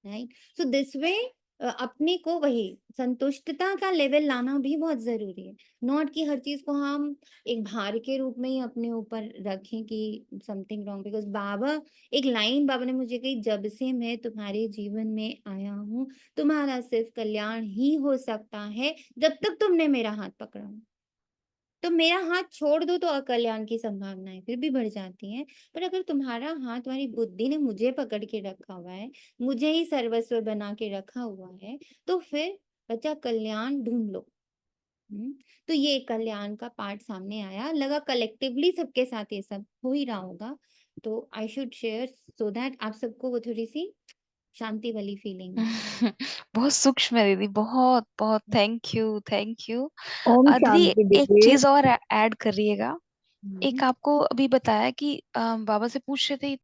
right. So this way अपने को वही संतुष्टता का लेवल लाना भी बहुत जरूरी है। नॉट कि हर चीज को हम एक भार के रूप में ही अपने ऊपर रखें कि समथिंग रॉन्ग, बिकॉज बाबा, एक लाइन बाबा ने मुझे कही, जब से मैं तुम्हारे जीवन में आया हूँ तुम्हारा सिर्फ कल्याण ही हो सकता है जब तक तुमने मेरा हाथ पकड़ा हो। तो मेरा हाथ छोड़ दो तो अकल्याण की संभावनाएं फिर भी बढ़ जाती हैं, पर अगर तुम्हारा हाथ, तुम्हारी बुद्धि ने मुझे पकड़ के रखा हुआ है, मुझे ही सर्वस्व बना के रखा हुआ है, तो फिर बच्चा कल्याण ढूंढ लो। तो ये कल्याण का पार्ट सामने आया, लगा कलेक्टिवली सबके साथ ये सब हो ही रहा होगा, तो I should share so that आप सबको वो थोड़ी सी शांति वाली फीलिंग आए। बहुत सूक्ष्म है दीदी, बहुत बहुत थैंक यू, थैंक यू। ओम दीदी शांति एक दीदी। चीज और ऐड करिएगा। हम्म। एक आपको अभी बताया कि बाबा से पूछ रहे थे